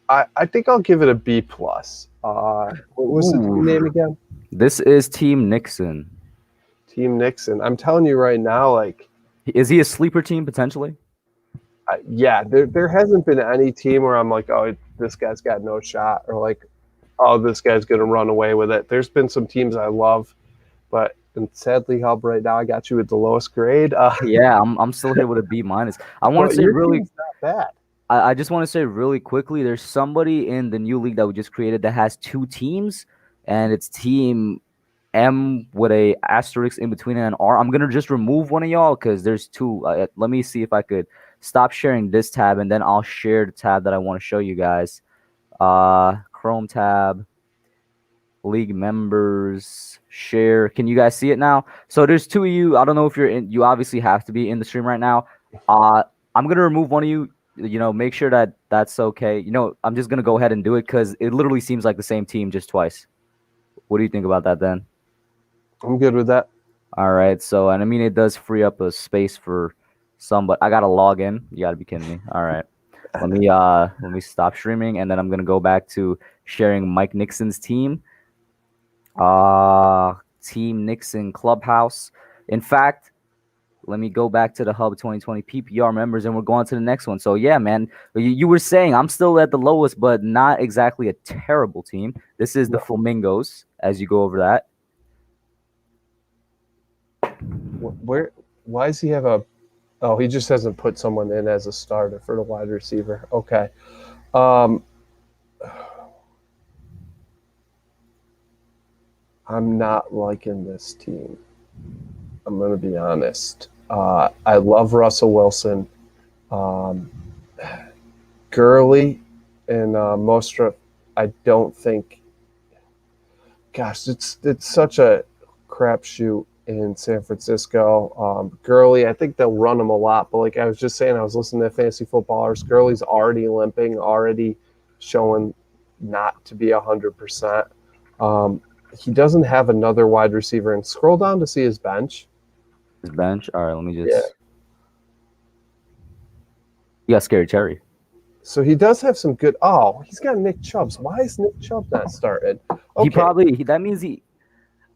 I think I'll give it a B plus. What was the team name again? This is Team Nixon. Team Nixon. I'm telling you right now, like, Is he a sleeper team potentially? there hasn't been any team where I'm like, oh, this guy's got no shot, or like, oh, this guy's going to run away with it. There's been some teams I love, but and sadly, Hub, right now I got you at the lowest grade. Yeah, I'm still here with a B minus. I want to say your really. team's not bad. I just want to say really quickly, there's somebody in the new league that we just created that has two teams, and it's Team M with a asterisk in between and an R. I'm gonna just remove one of y'all because there's two. Let me see if I could stop sharing this tab, and then I'll share the tab that I want to show you guys. Chrome tab, league members, share. Can you guys see it now? So there's two of you. I don't know if you're in. You obviously have to be in the stream right now. I'm gonna remove one of you. Make sure that that's okay. I'm just gonna go ahead and do it because it literally seems like the same team just twice. What do you think about that, then? I'm good with that. All right. So, and I mean, it does free up a space for some, but I gotta log in. You gotta be kidding me. All right. Let me stop streaming, and then I'm gonna go back to sharing Mike Nixon's team. Team Nixon Clubhouse. In fact, let me go back to the Hub 2020 PPR members, and we're going to the next one. So, yeah, man, you were saying I'm still at the lowest, but not exactly a terrible team. This is the Flamingos, as you go over that. Why does he have a? Oh, he just hasn't put someone in as a starter for the wide receiver. Okay. I'm not liking this team. I'm going to be honest. I love Russell Wilson. Gurley and Mostra, I don't think. Gosh, it's such a crapshoot in San Francisco. Gurley, I think they'll run him a lot, but like I was just saying, I was listening to Fantasy Footballers. Gurley's already limping, already showing not to be 100%. He doesn't have another wide receiver. And scroll down to see his bench. His bench? All right, let me just. Yeah. You got Scary Terry. So he does have some good. Oh, he's got Nick Chubb. Why is Nick Chubb not started? Okay. That means the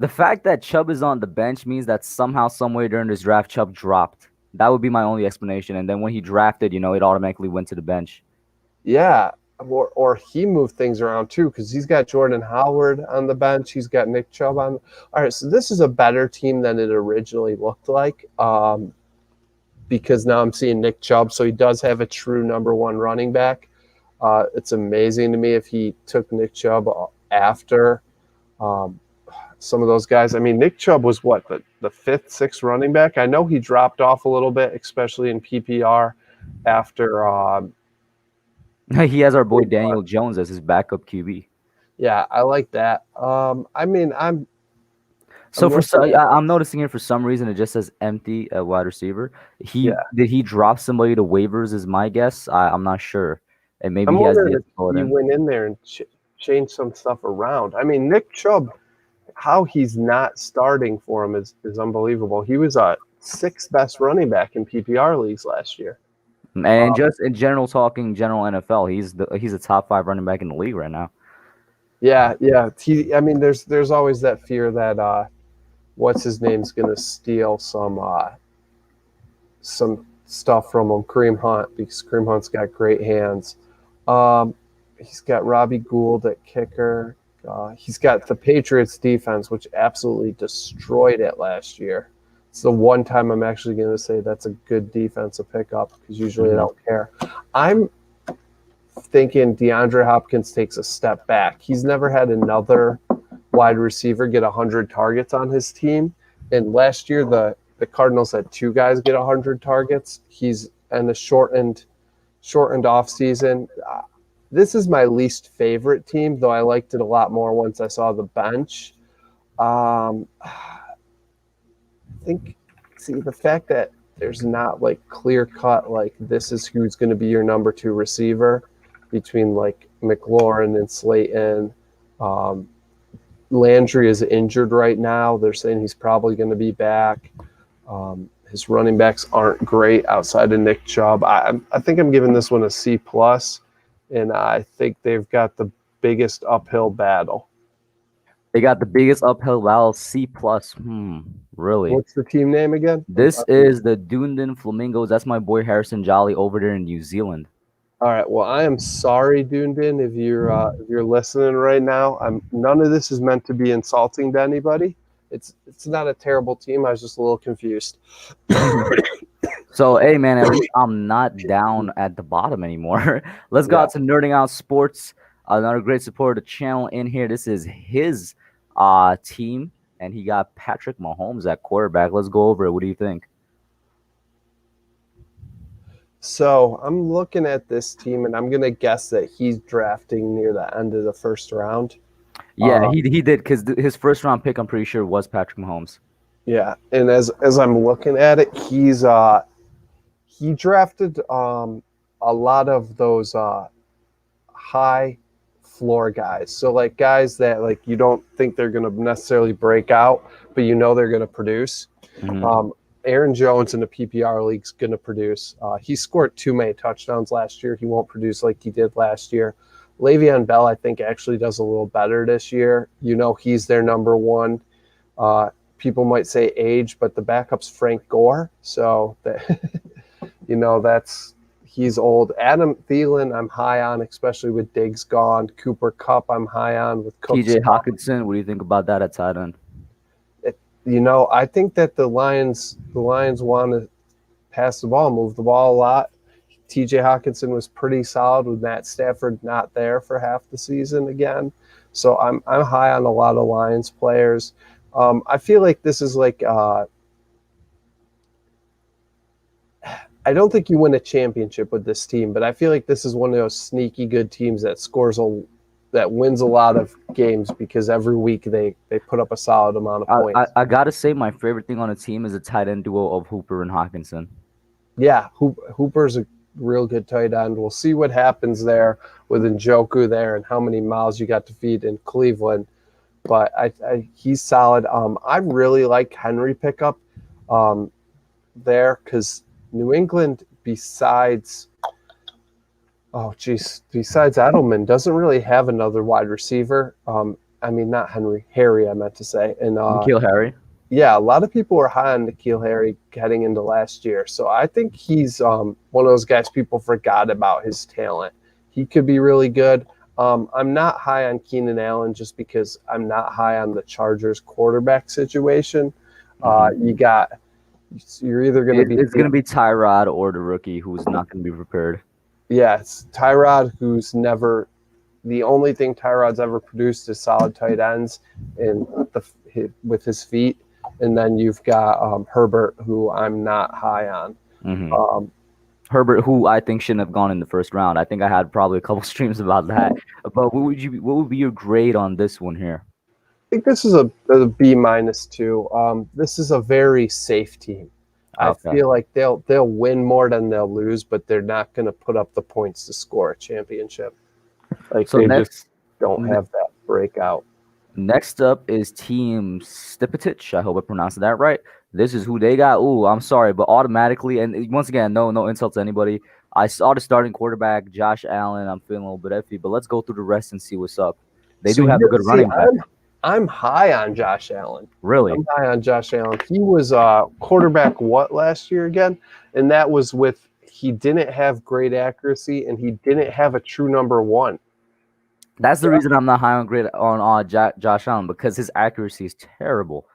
fact that Chubb is on the bench means that somehow, somewhere during this draft, Chubb dropped. That would be my only explanation. And then when he drafted, it automatically went to the bench. Yeah. Or he moved things around too, because he's got Jordan Howard on the bench. He's got Nick Chubb on. All right, so this is a better team than it originally looked like, because now I'm seeing Nick Chubb, so he does have a true number one running back. It's amazing to me if he took Nick Chubb after some of those guys. I mean, Nick Chubb was what, the fifth, sixth running back? I know he dropped off a little bit, especially in PPR after He has our boy Pretty fun. Daniel Jones as his backup QB. Yeah, I like that. I mean, I'm So looking at I'm noticing here for some reason it just says empty at wide receiver. He yeah. did he drop somebody to waivers? Is my guess. I'm not sure, and maybe I'm he has wondering yet if to call it he in. went in there and changed some stuff around. I mean, Nick Chubb, how he's not starting for him is unbelievable. He was a sixth best running back in PPR leagues last year. And just in general, talking general NFL, he's a top 5 running back in the league right now. Yeah, yeah. I mean, there's always that fear that what's his name's going to steal some stuff from him, Kareem Hunt, because Kareem Hunt's got great hands. Um, he's got Robbie Gould at kicker. He's got the Patriots defense, which absolutely destroyed it last year. It's the one time I'm actually going to say that's a good defensive pickup because usually I Hmm. don't care. I'm thinking DeAndre Hopkins takes a step back. He's never had another wide receiver get 100 targets on his team. And last year, the Cardinals had two guys get 100 targets. He's in a shortened off season. This is my least favorite team, though I liked it a lot more once I saw the bench. I think, see, the fact that there's not like clear cut, like this is who's going to be your number two receiver between like McLaurin and Slayton. Um, Landry is injured right now. They're saying he's probably going to be back. His running backs aren't great outside of Nick Chubb. I think I'm giving this one a C plus, and I think they've got the biggest uphill battle. They got the biggest uphill battle, C plus. Really? What's the team name again? This is the Dunedin Flamingos. That's my boy Harrison Jolly over there in New Zealand. All right. Well, I am sorry, Dunedin, if you're listening right now. None of this is meant to be insulting to anybody. It's not a terrible team. I was just a little confused. So, hey, man, at least I'm not down at the bottom anymore. Let's go Yeah. out to Nerding Out Sports. Another great supporter of the channel in here. This is his team, and he got Patrick Mahomes at quarterback. Let's go over it. What do you think? So I'm looking at this team, and I'm gonna guess that he's drafting near the end of the first round. Yeah, Uh, he did because his first round pick, I'm pretty sure, was Patrick Mahomes. yeah, and as I'm looking at it, he drafted a lot of those high floor guys. So like guys that like you don't think they're gonna necessarily break out, but you know they're gonna produce. Hmm. Aaron Jones in the PPR league is going to produce. He scored too many touchdowns last year. He won't produce like he did last year. Le'Veon Bell, I think, actually does a little better this year. You know, he's their number one. People might say age, but the backup's Frank Gore. So, that, you know, he's old. Adam Thielen, I'm high on, especially with Diggs gone. Cooper Kupp, I'm high on with Cooks TJ gone. Hawkinson, what do you think about that at tight end? You know, I think that the Lions want to pass the ball, move the ball a lot. TJ Hawkinson was pretty solid with Matt Stafford not there for half the season again. So I'm high on a lot of Lions players. I feel like this is like I don't think you win a championship with this team, but I feel like this is one of those sneaky good teams that wins a lot of games because every week they put up a solid amount of points. I gotta say, my favorite thing on a team is a tight end duo of Hooper and Hawkinson. Yeah, Hooper's a real good tight end. We'll see what happens there with Njoku there and how many miles you got to feed in Cleveland. But he's solid. I really like Henry pickup there because New England, besides Edelman, doesn't really have another wide receiver. I mean, not Henry, Harry, I meant to say. And N'Keal Harry. yeah, a lot of people were high on N'Keal Harry heading into last year. So I think he's one of those guys people forgot about his talent. He could be really good. I'm not high on Keenan Allen just because I'm not high on the Chargers quarterback situation. You're either going to be It's gonna be Tyrod or the rookie who's not gonna be prepared. it's Tyrod, who's never the only thing Tyrod's ever produced is solid tight ends with his feet, and then you've got Herbert, who I'm not high on. Hmm. Herbert, who I think shouldn't have gone in the first round. I think I had probably a couple streams about that. But what would be your grade on this one here? I think this is a B minus two. This is a very safe team. I Okay. feel like they'll win more than they'll lose, but they're not going to put up the points to score a championship. Like So they just don't have that breakout. next up is Team Stipetich. I hope I pronounced that right. This is who they got. Ooh, I'm sorry, but automatically, and once again, no insult to anybody. I saw the starting quarterback, Josh Allen. I'm feeling a little bit iffy, but let's go through the rest and see what's up. They So do have a good running back. I'm high on Josh Allen. Really? I'm high on Josh Allen. He was quarterback what last year again? And that was with he didn't have great accuracy and he didn't have a true number one. That's the reason I'm not high on grade on Josh Allen, because his accuracy is terrible.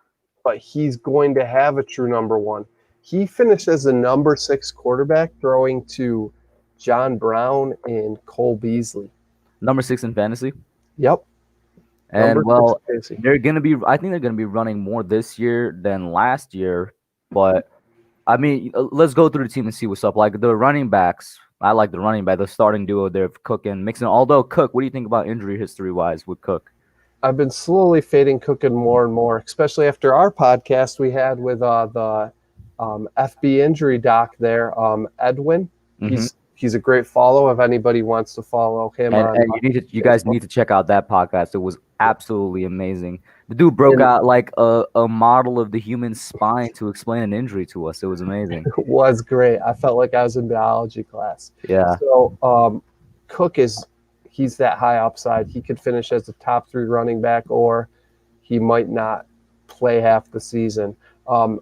But he's going to have a true number one. He finished as a number 6 quarterback, throwing to John Brown and Cole Beasley. Number 6 in fantasy. Yep. And well, they're gonna be. I think they're gonna be running more this year than last year. But I mean, let's go through the team and see what's up. Like the running backs, I like the running back, the starting duo there, Cook and Mixon. Although Cook, what do you think about injury history wise with Cook? I've been slowly fading Cook in more and more, especially after our podcast we had with the FB injury doc there, Edwin. Mm-hmm. He's a great follow if anybody wants to follow him. And you guys need to check out that podcast. It was absolutely amazing. The dude broke out like a model of the human spine to explain an injury to us. It was amazing. It was great. I felt like I was in biology class. Yeah. So Cook he's that high upside. He could finish as a top 3 running back, or he might not play half the season.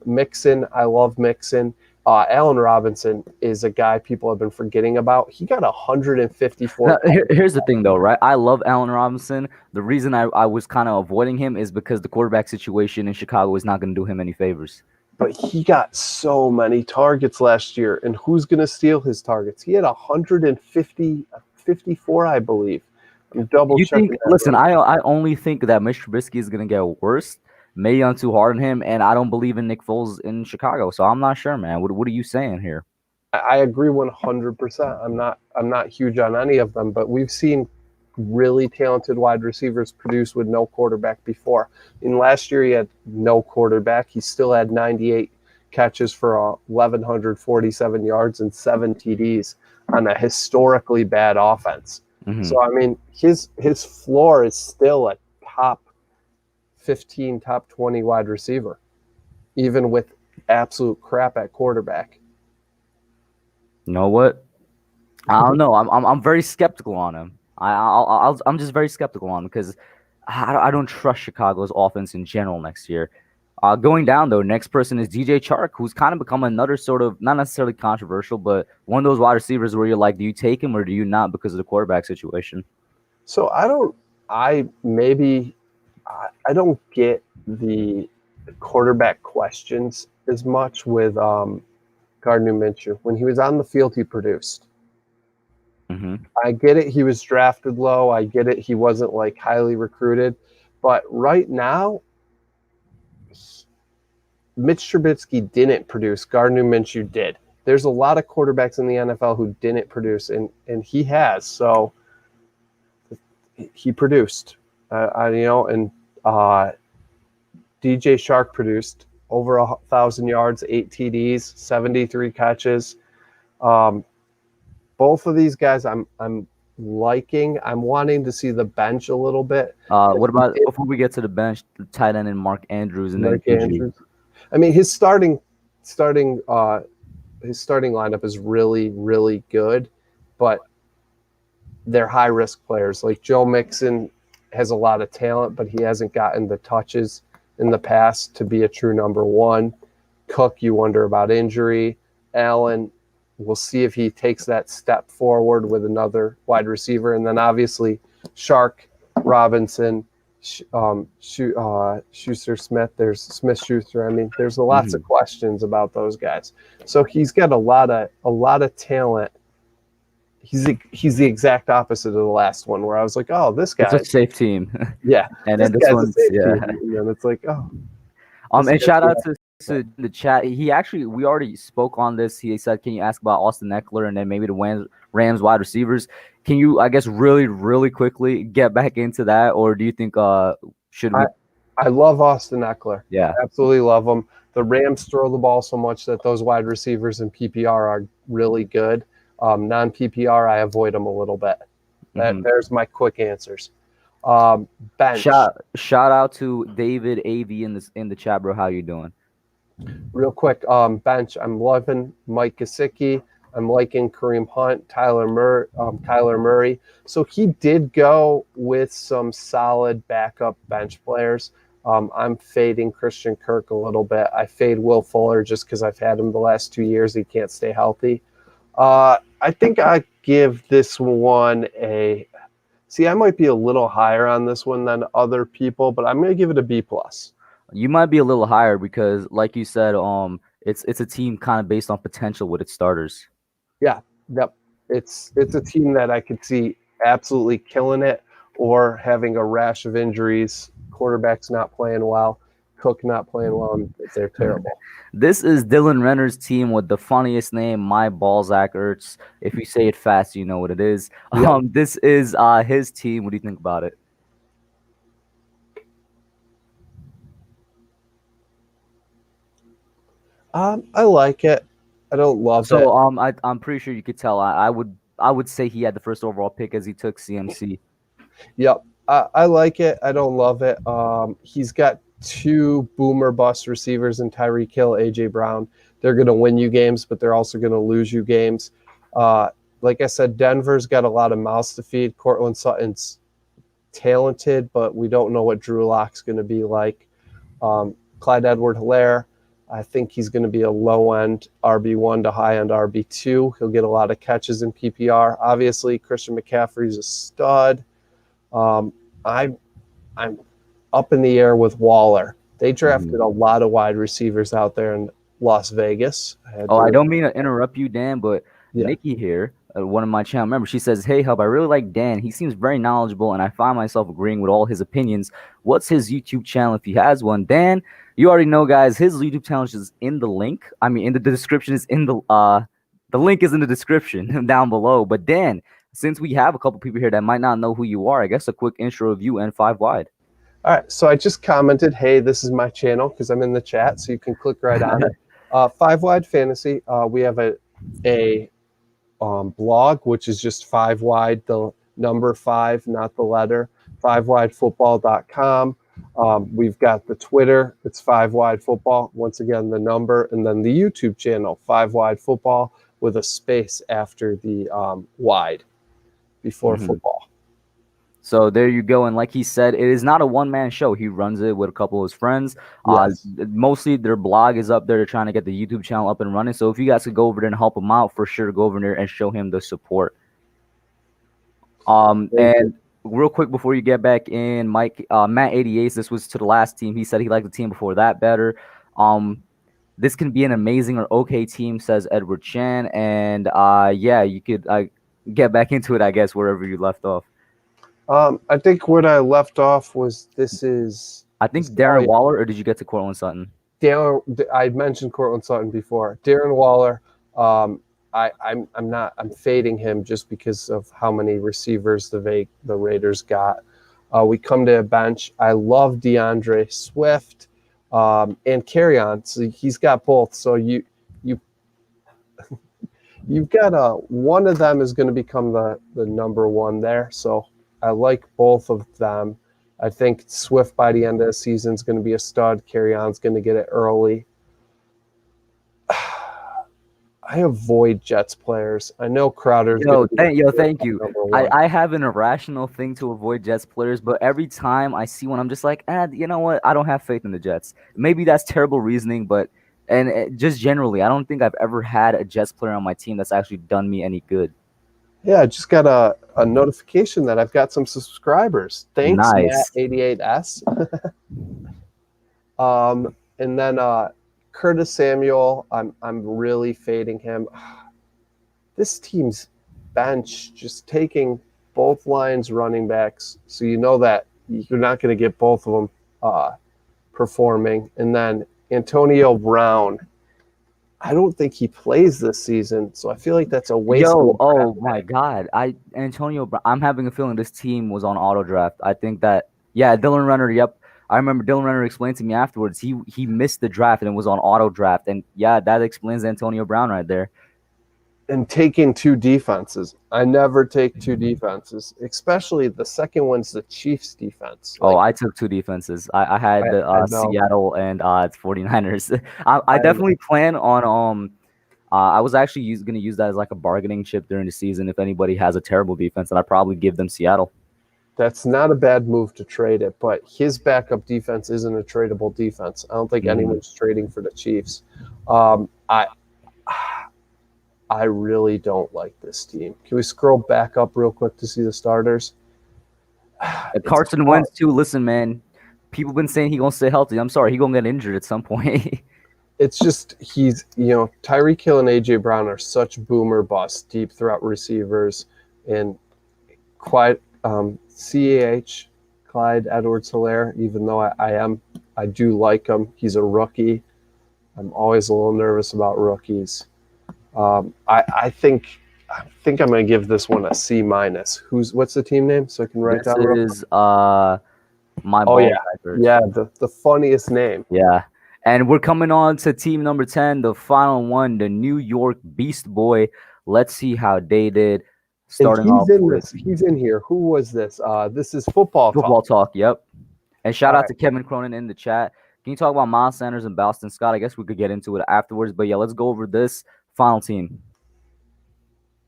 Mixon, I love Mixon. Allen Robinson is a guy people have been forgetting about. He got 154. Now, here's the thing, though, right? I love Allen Robinson. The reason I was kind of avoiding him is because the quarterback situation in Chicago is not going to do him any favors. But he got so many targets last year, and who's going to steal his targets? He had 154, I believe. I'm double checking. Listen, I only think that Mitch Trubisky is going to get worse. Maybe I'm too hard on him, and I don't believe in Nick Foles in Chicago, so I'm not sure, man. What are you saying here? I agree 100%. I'm not huge on any of them, but we've seen really talented wide receivers produce with no quarterback before. In last year, he had no quarterback. He still had 98 catches for 1,147 yards and 7 TDs on a historically bad offense. Mm-hmm. So I mean, his floor is still a top 15, top 20 wide receiver, even with absolute crap at quarterback. You know what? I don't know. I'm very skeptical on him. I'm just very skeptical on him because I don't trust Chicago's offense in general next year. Going down though, next person is DJ Chark, who's kind of become another sort of not necessarily controversial, but one of those wide receivers where you're like, do you take him or do you not because of the quarterback situation? So I don't get the quarterback questions as much with Gardner Minshew. When he was on the field, he produced. Mm-hmm. I get it. He was drafted low. I get it. He wasn't like highly recruited. But right now, Mitch Trubisky didn't produce. Gardner Minshew did. There's a lot of quarterbacks in the NFL who didn't produce, and he has. So he produced. DJ Chark produced over 1,000 yards, 8 TDs, 73 catches. Both of these guys, I'm liking. I'm wanting to see the bench a little bit. What about before we get to the bench, the tight end and Mark Andrews and Mark Andrews? I mean, his starting lineup is really, really good, but they're high risk players. Like Joe Mixon has a lot of talent, but he hasn't gotten the touches in the past to be a true number one. Cook, you wonder about injury. Allen, we'll see if he takes that step forward with another wide receiver. And then obviously Chark, Robinson, Schuster-Smith. There's Smith-Schuster. I mean, there's lots of questions about those guys. So he's got a lot of talent. He's the exact opposite of the last one, where I was like, oh, this guy. It's a safe team. Yeah. And then this one's, yeah. And then it's like, oh. And shout out to in the chat. He actually, we already spoke on this. He said, "Can you ask about Austin Eckler and then maybe the Rams wide receivers?" Can you, I guess, really, really quickly get back into that, or do you think should I, we? I love Austin Eckler. Yeah. Absolutely love him. The Rams throw the ball so much that those wide receivers in PPR are really good. Non PPR, I avoid them a little bit. Hmm. There's my quick answers. Um, bench, Shout out to David Av in the chat, bro. How you doing? real quick. Bench, I'm loving Mike Gesicki. I'm liking Kareem Hunt, Kyler Murray. So he did go with some solid backup bench players. I'm fading Christian Kirk a little bit. I fade Will Fuller just because I've had him the last 2 years. He can't stay healthy. I think I give this one a. See, I might be a little higher on this one than other people, but I'm going to give it a B plus. You might be a little higher because, like you said, it's a team kind of based on potential with its starters. Yeah, yep. It's a team that I could see absolutely killing it or having a rash of injuries. Quarterback's not playing well, Cook not playing well, and they're terrible. This is Dylan Renner's team with the funniest name, My Balzac Ertz. If you say it fast, you know what it is. Yep. This is his team. What do you think about it? I like it. I don't love it. So I'm pretty sure you could tell. I would say he had the first overall pick as he took CMC. Yep. I like it. I don't love it. He's got two boomer bust receivers in Tyreek Hill, AJ Brown. They're going to win you games, but they're also going to lose you games. Like I said, Denver's got a lot of mouths to feed. Cortland Sutton's talented, but we don't know what Drew Lock's going to be like. Clyde Edward-Helaire, I think he's going to be a low-end RB1 to high-end RB2. He'll get a lot of catches in PPR. Obviously, Christian McCaffrey's a stud. I'm up in the air with Waller. They drafted a lot of wide receivers out there in Las Vegas. I don't mean to interrupt you, Dan, but Yeah. Nikki here, one of my channel members, she says, "Hey, Hub, I really like Dan. He seems very knowledgeable, and I find myself agreeing with all his opinions. What's his YouTube channel if he has one?" Dan, you already know, guys. His YouTube channel is in the link. I mean, in the description is in the link is in the description down below. But Dan, since we have a couple people here that might not know who you are, I guess a quick intro of you and Five Wide. All right, so I just commented, hey, this is my channel because I'm in the chat, so you can click right on it. Five Wide Fantasy. We have a blog, which is just 5 wide, the number 5, not the letter, 5widefootball.com. We've got the Twitter, it's 5 Wide Football, once again, the number, and then the YouTube channel, 5 Wide Football, with a space after the wide before football. So there you go. And like he said, it is not a one-man show. He runs it with a couple of his friends. Yes. Mostly their blog is up there. They're trying to get the YouTube channel up and running. So if you guys could go over there and help him out, for sure, go over there and show him the support. And real quick before you get back in, Mike, Matt 88, this was to the last team. He said he liked the team before that better. This can be an amazing or okay team, says Edward Chan. And yeah, you could get back into it, I guess, wherever you left off. I think what I left off was I think Darren Waller, or did you get to Cortland Sutton? I mentioned Cortland Sutton before. Darren Waller, I'm fading him just because of how many receivers the Raiders got. We come to a bench. I love DeAndre Swift and Kerryon. So he's got both. So you've got one of them is going to become the number one there. So I like both of them. I think Swift by the end of the season is going to be a stud. Kerryon's going to get it early. I avoid Jets players. I know Crowder's. Thank you. I have an irrational thing to avoid Jets players, but every time I see one, I'm just like, you know what? I don't have faith in the Jets. Maybe that's terrible reasoning, but just generally, I don't think I've ever had a Jets player on my team that's actually done me any good. Yeah, I just got a notification that I've got some subscribers. Thanks, nice. Matt88S. And then Curtis Samuel, I'm really fading him. This team's bench just taking both lines running backs, so you know that you're not going to get both of them performing. And then Antonio Brown. I don't think he plays this season, so I feel like that's a waste of a Yo, draft oh my pick. God. I'm having a feeling this team was on auto draft. I think that, yeah, Dylan Renner, yep. I remember Dylan Renner explained to me afterwards he missed the draft and it was on auto draft. And yeah, that explains Antonio Brown right there. And taking two defenses. I never take two defenses, especially the second one's the Chiefs defense. Oh, Like I took two defenses. I had the I know, Seattle and 49ers. I I definitely plan on I was actually going to use that as like a bargaining chip during the season. If anybody has a terrible defense, then I'd probably give them Seattle. that's not a bad move to trade it, but his backup defense isn't a tradable defense. I don't think Mhm. anyone's trading for the Chiefs. Um, I I really don't like this team. Can we scroll back up real quick to see the starters? It's Carson hard. Wentz too. Listen, man, people been saying he gonna stay healthy. I'm sorry, he gonna get injured at some point. It's just Tyreek Hill and AJ Brown are such boomer bust deep threat receivers, and quite CAH Clyde Edwards-Helaire. Even though I do like him. He's a rookie. I'm always a little nervous about rookies. I think I'm going to give this one a C minus. What's the team name so I can write This down real quick? is my Oh ball yeah, records. yeah, the funniest name. Yeah. And we're coming on to team number 10, the final one, the New York Beast Boy. Let's see how they did. And Starting off with He's in here. Who was this? This is football talk. football talk. Yep. And shout All out right. to Kevin Cronin in the chat. Can you talk about Miles Sanders and Boston Scott? I guess we could get into it afterwards. But yeah, let's go over this final team.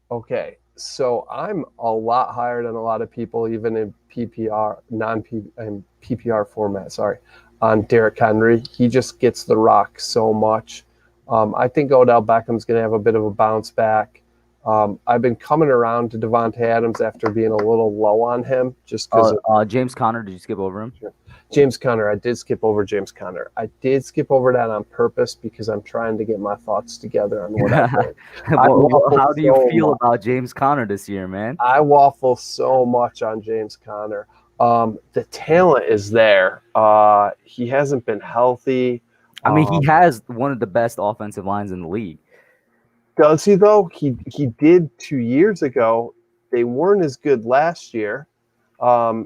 Okay. So I'm a lot higher than a lot of people, even in PPR, PPR format. Sorry, on Derrick Henry. He just gets the rock so much. I think Odell Beckham's going to have a bit of a bounce back. I've been coming around to Devontae Adams after being a little low on him, just because James Conner, did you skip over him? James Conner. I did skip over James Conner. I did skip over that on purpose because I'm trying to get my thoughts together on what I think. How do you feel about James Conner this year, man? I waffle so much on James Conner. The talent is there. He hasn't been healthy. I mean, he has one of the best offensive lines in the league. Does he though? He did 2 years ago. They weren't as good last year.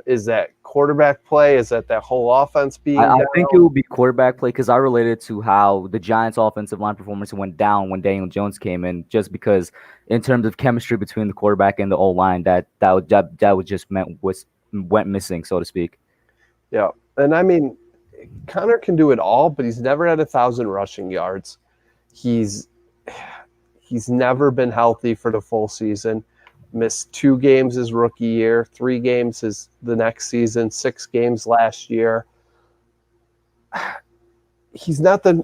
Is that quarterback play? Is that whole offense being I down? think it will be quarterback play because I related to how the Giants' offensive line performance went down when Daniel Jones came in, just because in terms of chemistry between the quarterback and the O line, that would just went missing, so to speak. Yeah, and I mean, Connor can do it all, but he's never had 1,000 rushing yards. He's never been healthy for the full season. Missed 2 games his rookie year, 3 games the next season, 6 games last year. He's not the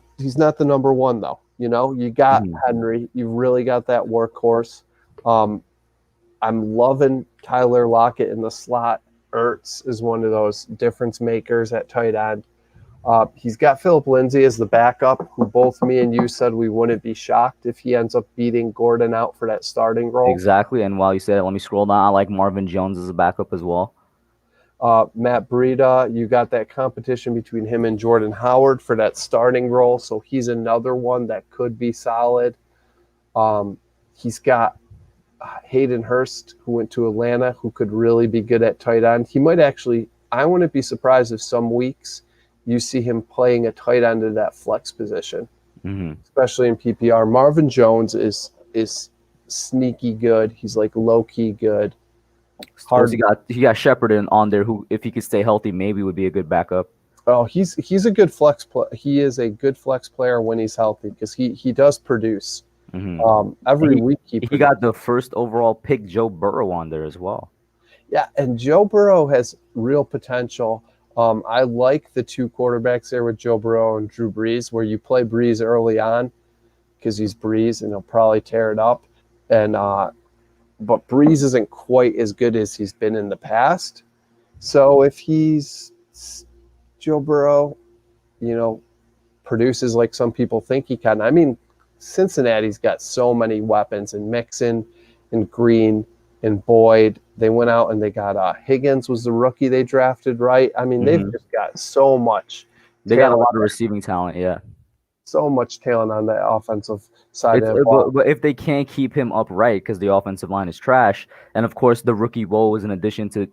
number one though. You know, you got Henry. You really got that workhorse. I'm loving Tyler Lockett in the slot. Ertz is one of those difference makers at tight end. He's got Philip Lindsay as the backup, who both me and you said we wouldn't be shocked if he ends up beating Gordon out for that starting role. Exactly. And while you said it, let me scroll down. I like Marvin Jones as a backup as well. Matt Breida, you got that competition between him and Jordan Howard for that starting role, so he's another one that could be solid. He's got Hayden Hurst, who went to Atlanta, who could really be good at tight end. He might actually, I wouldn't be surprised if some weeks you see him playing a tight end in that flex position, especially in PPR. Marvin Jones is sneaky good. He's like low-key good. Hard. He got Shepard on there, who, if he could stay healthy, maybe would be a good backup. Oh, he's a good flex player. He is a good flex player when he's healthy because he does produce. Every week he got the first overall pick, Joe Burrow, on there as well. Yeah, and Joe Burrow has real potential. I like the 2 quarterbacks there with Joe Burrow and Drew Brees, where you play Brees early on because he's Brees and he'll probably tear it up. But Brees isn't quite as good as he's been in the past. So if he's Joe Burrow, produces like some people think he can. I mean, Cincinnati's got so many weapons, and Mixon and Green and Boyd. They went out and they got Higgins was the rookie they drafted, right? I mean, they've just got so much. They got a lot of receiving talent, yeah. so much talent on that offensive side It's of the ball. but if they can't keep him upright because the offensive line is trash, and of course the rookie woe is in addition to,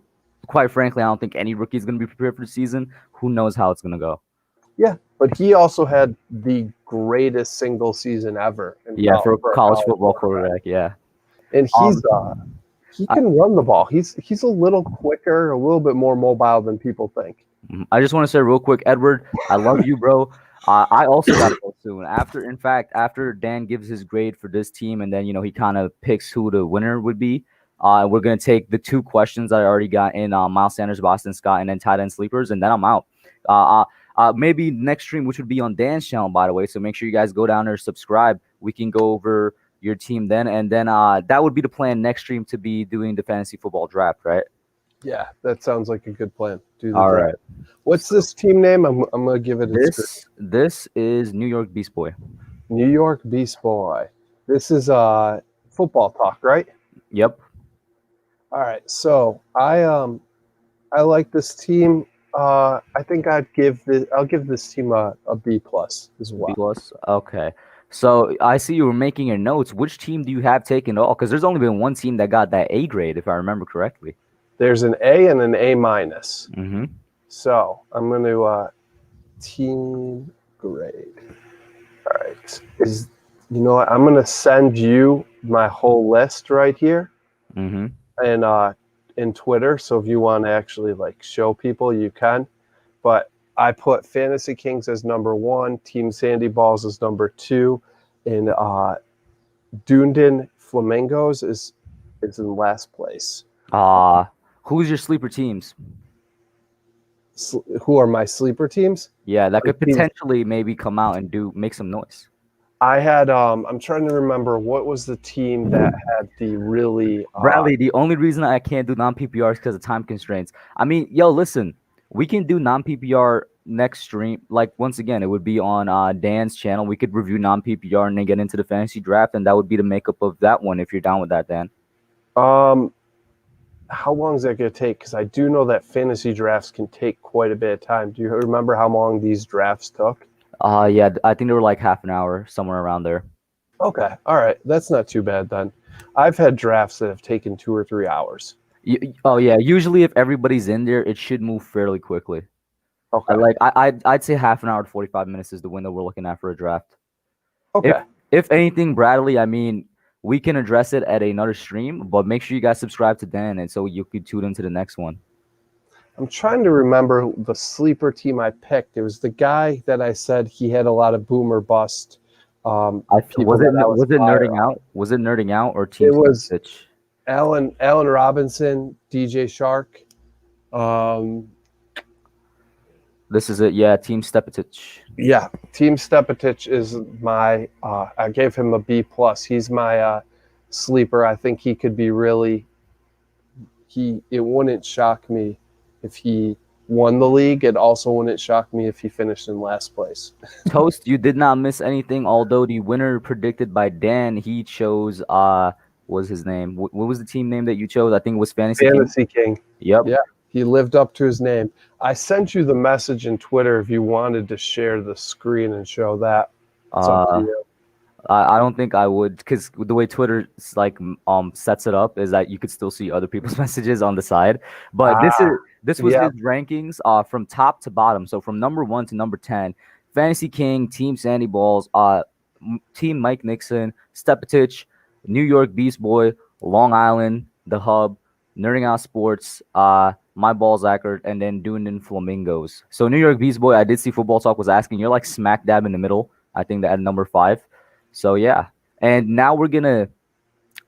quite frankly, I don't think any rookie is going to be prepared for the season. Who knows how it's going to go? Yeah, but he also had the greatest single season ever Yeah, for a for a college college football quarterback. quarterback, yeah. And Um, he I, can run the ball. He's a little quicker, a little bit more mobile than people think. I just want to say real quick, Edward, I love you, bro. I also got to go soon. In fact, after Dan gives his grade for this team, and then he kind of picks who the winner would be. We're gonna take the two questions I already got in Miles Sanders, Boston Scott, and then tight end sleepers, and then I'm out. Maybe next stream, which would be on Dan's channel, by the way. So make sure you guys go down there, subscribe. We can go over your team then, and then that would be the plan next stream to be doing the fantasy football draft, right? Yeah, that sounds like a good plan. Do the All draft. right. What's So this team name? I'm gonna give it its good. this is New York Beast Boy. New York Beast Boy. This is football talk, right? Yep. All right. So I like this team. I think I'll give this team a B plus as B well. plus. Okay. So I see you were making your notes. Which team do you have taken all? Because there's only been one team that got that A grade, if I remember correctly. There's an A and an A minus. Mm-hmm. So I'm going to team grade. All right. You know what? I'm going to send you my whole list right here, Mm-hmm. and in Twitter. So if you want to actually like show people, you can. But I put Fantasy Kings as number 1, Team Sandy Balls as number 2, and Dunedin Flamingos is in last place. Who's your sleeper teams? Who are my sleeper teams? Yeah, that could teams- potentially maybe come out and make some noise. I had I'm trying to remember what was the team that had the really Bradley, the only reason I can't do non PPR is because of time constraints. I mean, yo, listen, we can do non PPR next stream. Like once again, it would be on Dan's channel. We could review non PPR and then get into the fantasy draft, and that would be the makeup of that one. If you're down with that, Dan. how long is that going to take? Because I do know that fantasy drafts can take quite a bit of time. Do you remember how long these drafts took? Yeah, I think they were like half an hour, somewhere around there. Okay, all right, that's not too bad then. I've had drafts that have taken 2 or 3 hours. Oh yeah, usually if everybody's in there, it should move fairly quickly. Okay, I'd say half an hour to 45 minutes is the window we're looking at for a draft. okay. If anything, Bradley, I mean, we can address it at another stream, but make sure you guys subscribe to Dan, and so you could tune into the next one. I'm trying to remember the sleeper team I picked. It was the guy that I said he had a lot of boomer bust. Was it nerding out? Was it nerding out or team? It was pitch? Allen Robinson, DJ Shark. This is it. Yeah, Team Stepetich. Yeah, Team Stepetich is my. I gave him a B plus. He's my sleeper. I think he could be really. It wouldn't shock me if he won the league. It also wouldn't shock me if he finished in last place. Toast, you did not miss anything. Although the winner predicted by Dan, he chose. What was his name? What was the team name that you chose? I think it was Fantasy King. Yep. Yeah. He lived up to his name. I sent you the message in Twitter if you wanted to share the screen and show that. It's up to you. I don't think I would, because the way Twitter sets it up is that you could still see other people's messages on the side. But this was his rankings from top to bottom. So from number 1 to number 10, Fantasy King, Team Sandy Balls, Team Mike Nixon, Stepetich, New York Beast Boy, Long Island, The Hub, Nerding Out Sports, My Balls Ackert, and then Dunedin Flamingos. So New York Beast Boy, I did see Football Talk was asking, you're like smack dab in the middle. I think that at number 5. So yeah. And now we're gonna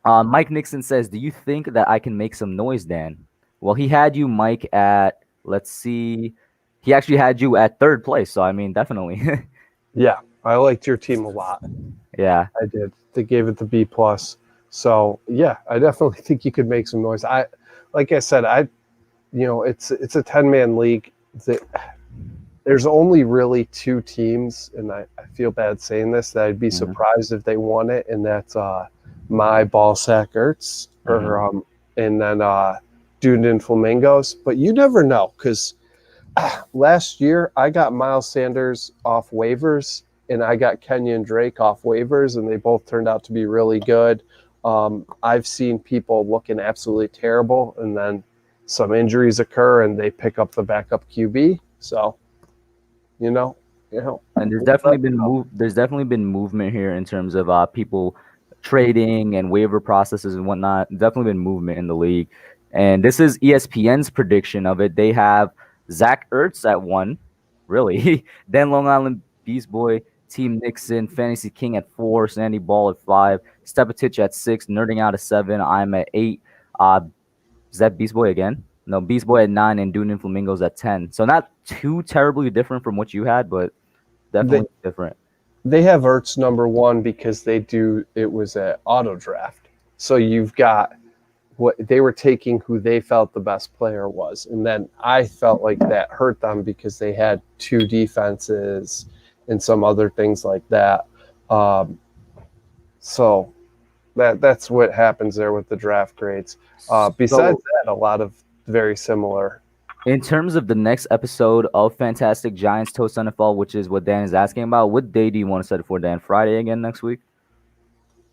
Mike Nixon says, do you think that I can make some noise, Dan? Well, he had you, Mike, at let's see. He actually had you at 3rd place. So I mean, definitely. Yeah, I liked your team a lot. Yeah. I did. They gave it the B plus. So yeah, I definitely think you could make some noise. Like I said, it's a 10-man league. There's only really 2 teams, and I feel bad saying this, that I'd be surprised if they won it, and that's my ball sack Ertz, and then Dunedin Flamingos. But you never know, because last year I got Miles Sanders off waivers, and I got Kenyon Drake off waivers, and they both turned out to be really good. I've seen people looking absolutely terrible, and then some injuries occur, and they pick up the backup QB. So, you know, you know, And there's definitely been movement here in terms of people trading and waiver processes and whatnot. Definitely been movement in the league. And this is ESPN's prediction of it. They have Zach Ertz at 1, really. Then Long Island Beast Boy, Team Nixon, Fantasy King at 4, Sandy Ball at 5, Stepatich at 6, Nerding Out at 7, I'm at 8. Uh, is that Beast Boy again? No, Beast Boy at 9, and Dune and Flamingos at 10. So not too terribly different from what you had, but they definitely different. they have Ertz number one because they do it was an auto draft. So you've got what they were taking who they felt the best player was. And then I felt like that hurt them because they had two defenses and some other things like that. So that's what happens there with the draft grades. Besides that, a lot of very similar. In terms of the next episode of Fantastic Giants Toast NFL, which is what Dan is asking about, what day do you want to set it for, Dan? Friday again next week?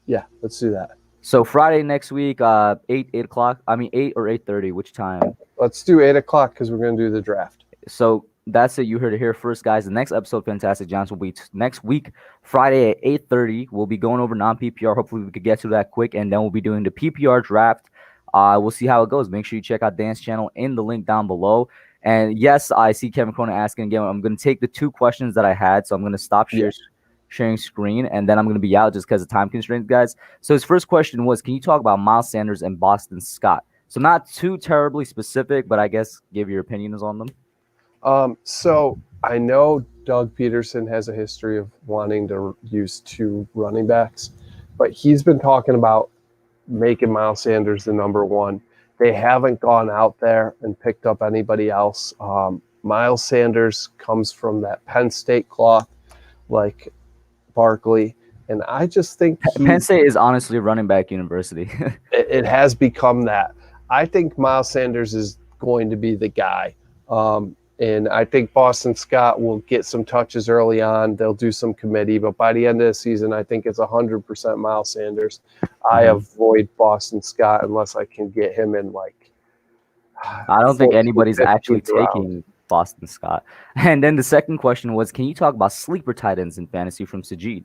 Yeah, let's do that. So Friday next week, 8 o'clock. I mean 8 or 8:30. Which time? Let's do 8 o'clock because we're going to do the draft. So that's it. You heard it here first, guys. The next episode of Fantastic Giants will be next week, Friday at 8:30. We'll be going over non-PPR. Hopefully, we could get to that quick, and then we'll be doing the PPR draft. We'll see how it goes. Make sure you check out Dan's channel in the link down below. And yes, I see Kevin Cronin asking again. I'm going to take the 2 questions that I had, so I'm going to stop sharing screen, and then I'm going to be out just because of time constraints, guys. So his first question was, can you talk about Miles Sanders and Boston Scott? So not too terribly specific, but I guess give your opinions on them. So I know Doug Peterson has a history of wanting to use 2 running backs, but he's been talking about making Miles Sanders the number 1. They haven't gone out there and picked up anybody else. Miles Sanders comes from that Penn State cloth, like Barkley, and I just think Penn State is honestly a running back university. it has become that. I think Miles Sanders is going to be the guy. And I think Boston Scott will get some touches early on. They'll do some committee, but by the end of the season, I think it's 100% Miles Sanders. I avoid Boston Scott unless I can get him in I don't think anybody's actually taking Boston Scott. And then the second question was, can you talk about sleeper tight ends in fantasy from Sajid?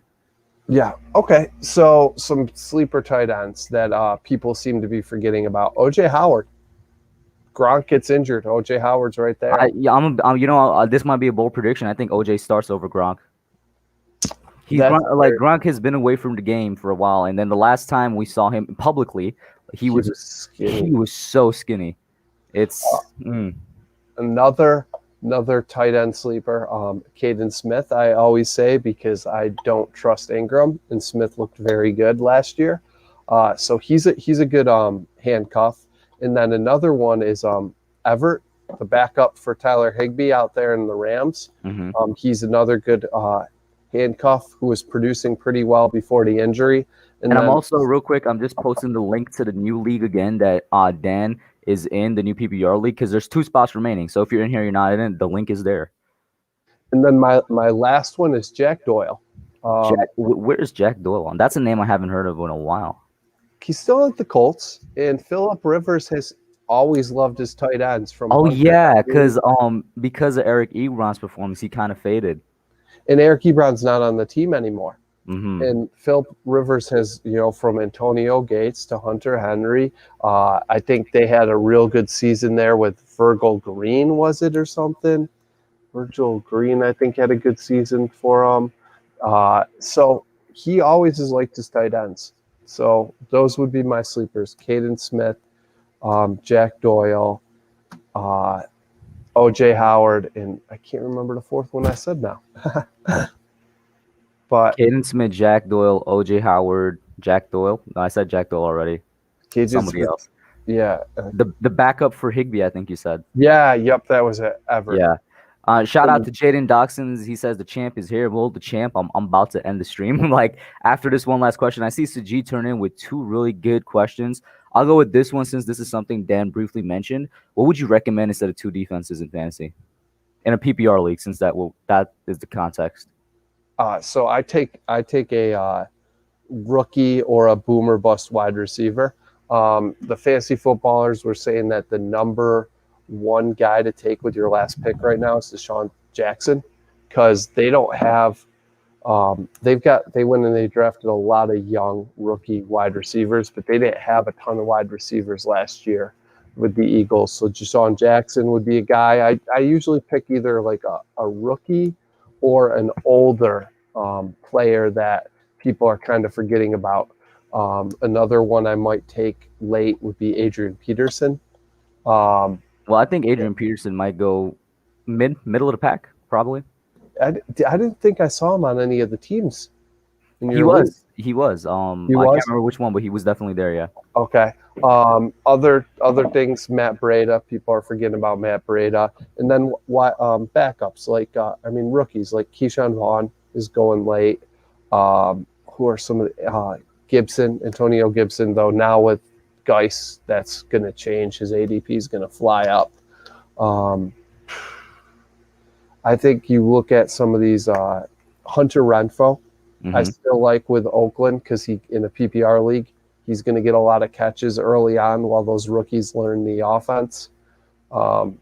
Yeah. Okay. So some sleeper tight ends that people seem to be forgetting about. OJ Howard. Gronk gets injured. OJ Howard's right there. This might be a bold prediction. I think OJ starts over Gronk. Gronk has been away from the game for a while, and then the last time we saw him publicly, he was so skinny. It's another tight end sleeper, Caden Smith. I always say because I don't trust Ingram, and Smith looked very good last year. So he's a good handcuff. And then another one is Everett, the backup for Tyler Higbee out there in the Rams. Mm-hmm. He's another good handcuff who was producing pretty well before the injury. And then, I'm also, real quick, I'm just posting the link to the new league again that Dan is in, the new PPR league, because there's 2 spots remaining. So if you're in here, you're not in it, the link is there. And then my last one is Jack Doyle. Where's Jack Doyle on? That's a name I haven't heard of in a while. He's still at the Colts, and Phillip Rivers has always loved his tight ends. Because of Eric Ebron's performance, he kind of faded. And Eric Ebron's not on the team anymore. Mm-hmm. And Phillip Rivers has, from Antonio Gates to Hunter Henry. I think they had a real good season there with Virgil Green, was it, or something? Virgil Green, I think, had a good season for him. So he always has liked his tight ends. So those would be my sleepers: Caden Smith, Jack Doyle, OJ Howard, and I can't remember the 4th one I said now. But Caden Smith, Jack Doyle, OJ Howard, Jack Doyle. No, I said Jack Doyle already. Somebody else. Yeah. The backup for Higbee, I think you said. Yeah. Yep. That was it. Everett. Yeah. Shout out to Jaden Doxson. He says the champ is here. Well, the champ, I'm about to end the stream. After this one last question, I see Sajid turn in with 2 really good questions. I'll go with this one since this is something Dan briefly mentioned. What would you recommend instead of 2 defenses in fantasy? In a PPR league, since that is the context. So I take a rookie or a boomer bust wide receiver. The fantasy footballers were saying that the number one guy to take with your last pick right now is Deshaun Jackson because they don't have. They went and they drafted a lot of young rookie wide receivers, but they didn't have a ton of wide receivers last year with the Eagles. So Deshaun Jackson would be a guy. I usually pick either like a rookie or an older player that people are kind of forgetting about. Another one I might take late would be Adrian Peterson. Um, Well, I think Adrian Peterson might go middle of the pack, probably. I, I didn't think I saw him on any of the teams in He your league. was. He was. He I can't was? remember which one, but he was definitely there. Yeah. Okay. Other things, Matt Breida. People are forgetting about Matt Breida, and then why backups like rookies like Keyshawn Vaughn is going late. Who are some of the, Gibson, Antonio Gibson, though now with Geis, that's going to change. His ADP is going to fly up. Um, I think you look at some of these Hunter Renfro. I Hmm. still like with Oakland because he in a PPR league, he's going to get a lot of catches early on while those rookies learn the offense. Um,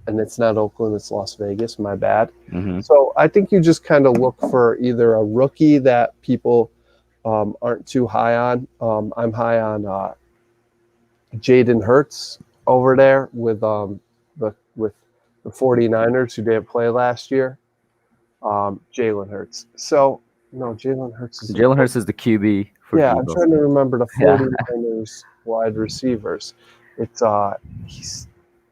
and it's not Oakland, it's Las Vegas. My bad. Hmm. So I think you just kind of look for either a rookie that people aren't too high on. I'm high on Jaden Hurts over there with the 49ers who didn't play last year. Jalen Hurts. So no, Jalen Hurts is Jalen Hurts is the QB for the yeah, I'm Eagles. trying to remember the Yeah. 49ers wide receivers. It's he's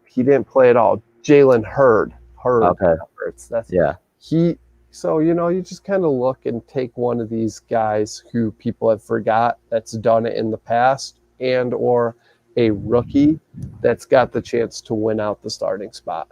he didn't play at all. Jalen Hurd, Okay. Hurts. That's Yeah. he. So you just kind of look and take one of these guys who people have forgot that's done it in the past, and or a rookie that's got the chance to win out the starting spot.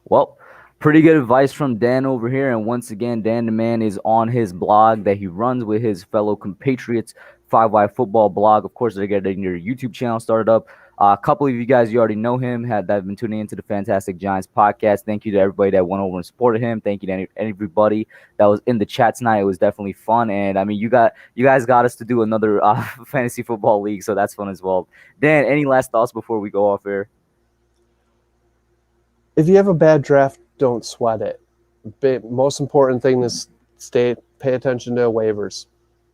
Well, pretty good advice from Dan over here. And once again, Dan the Man is on his blog that he runs with his fellow compatriots, 5Y Football blog. Of course, they're getting your YouTube channel started up. A couple of you guys, you already know him, had that have been tuning into the Fantastic Giants podcast. Thank you to everybody that went over and supported him. Thank you to everybody that was in the chat tonight. It was definitely fun. And I mean, you guys got us to do another fantasy football league, so that's fun as well. Dan, any last thoughts before we go off air? If you have a bad draft, don't sweat it. Most important thing is pay attention to waivers.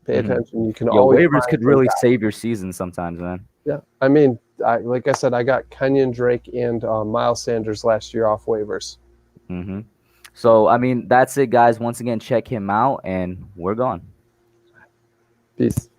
Pay Mhm. attention. You can Yo, always waivers find could some really guy. save your season sometimes, man. Yeah, I mean, like I said, I got Kenyon Drake and Miles Sanders last year off waivers. Hmm. So, I mean, that's it, guys. Once again, check him out, and we're gone. Peace.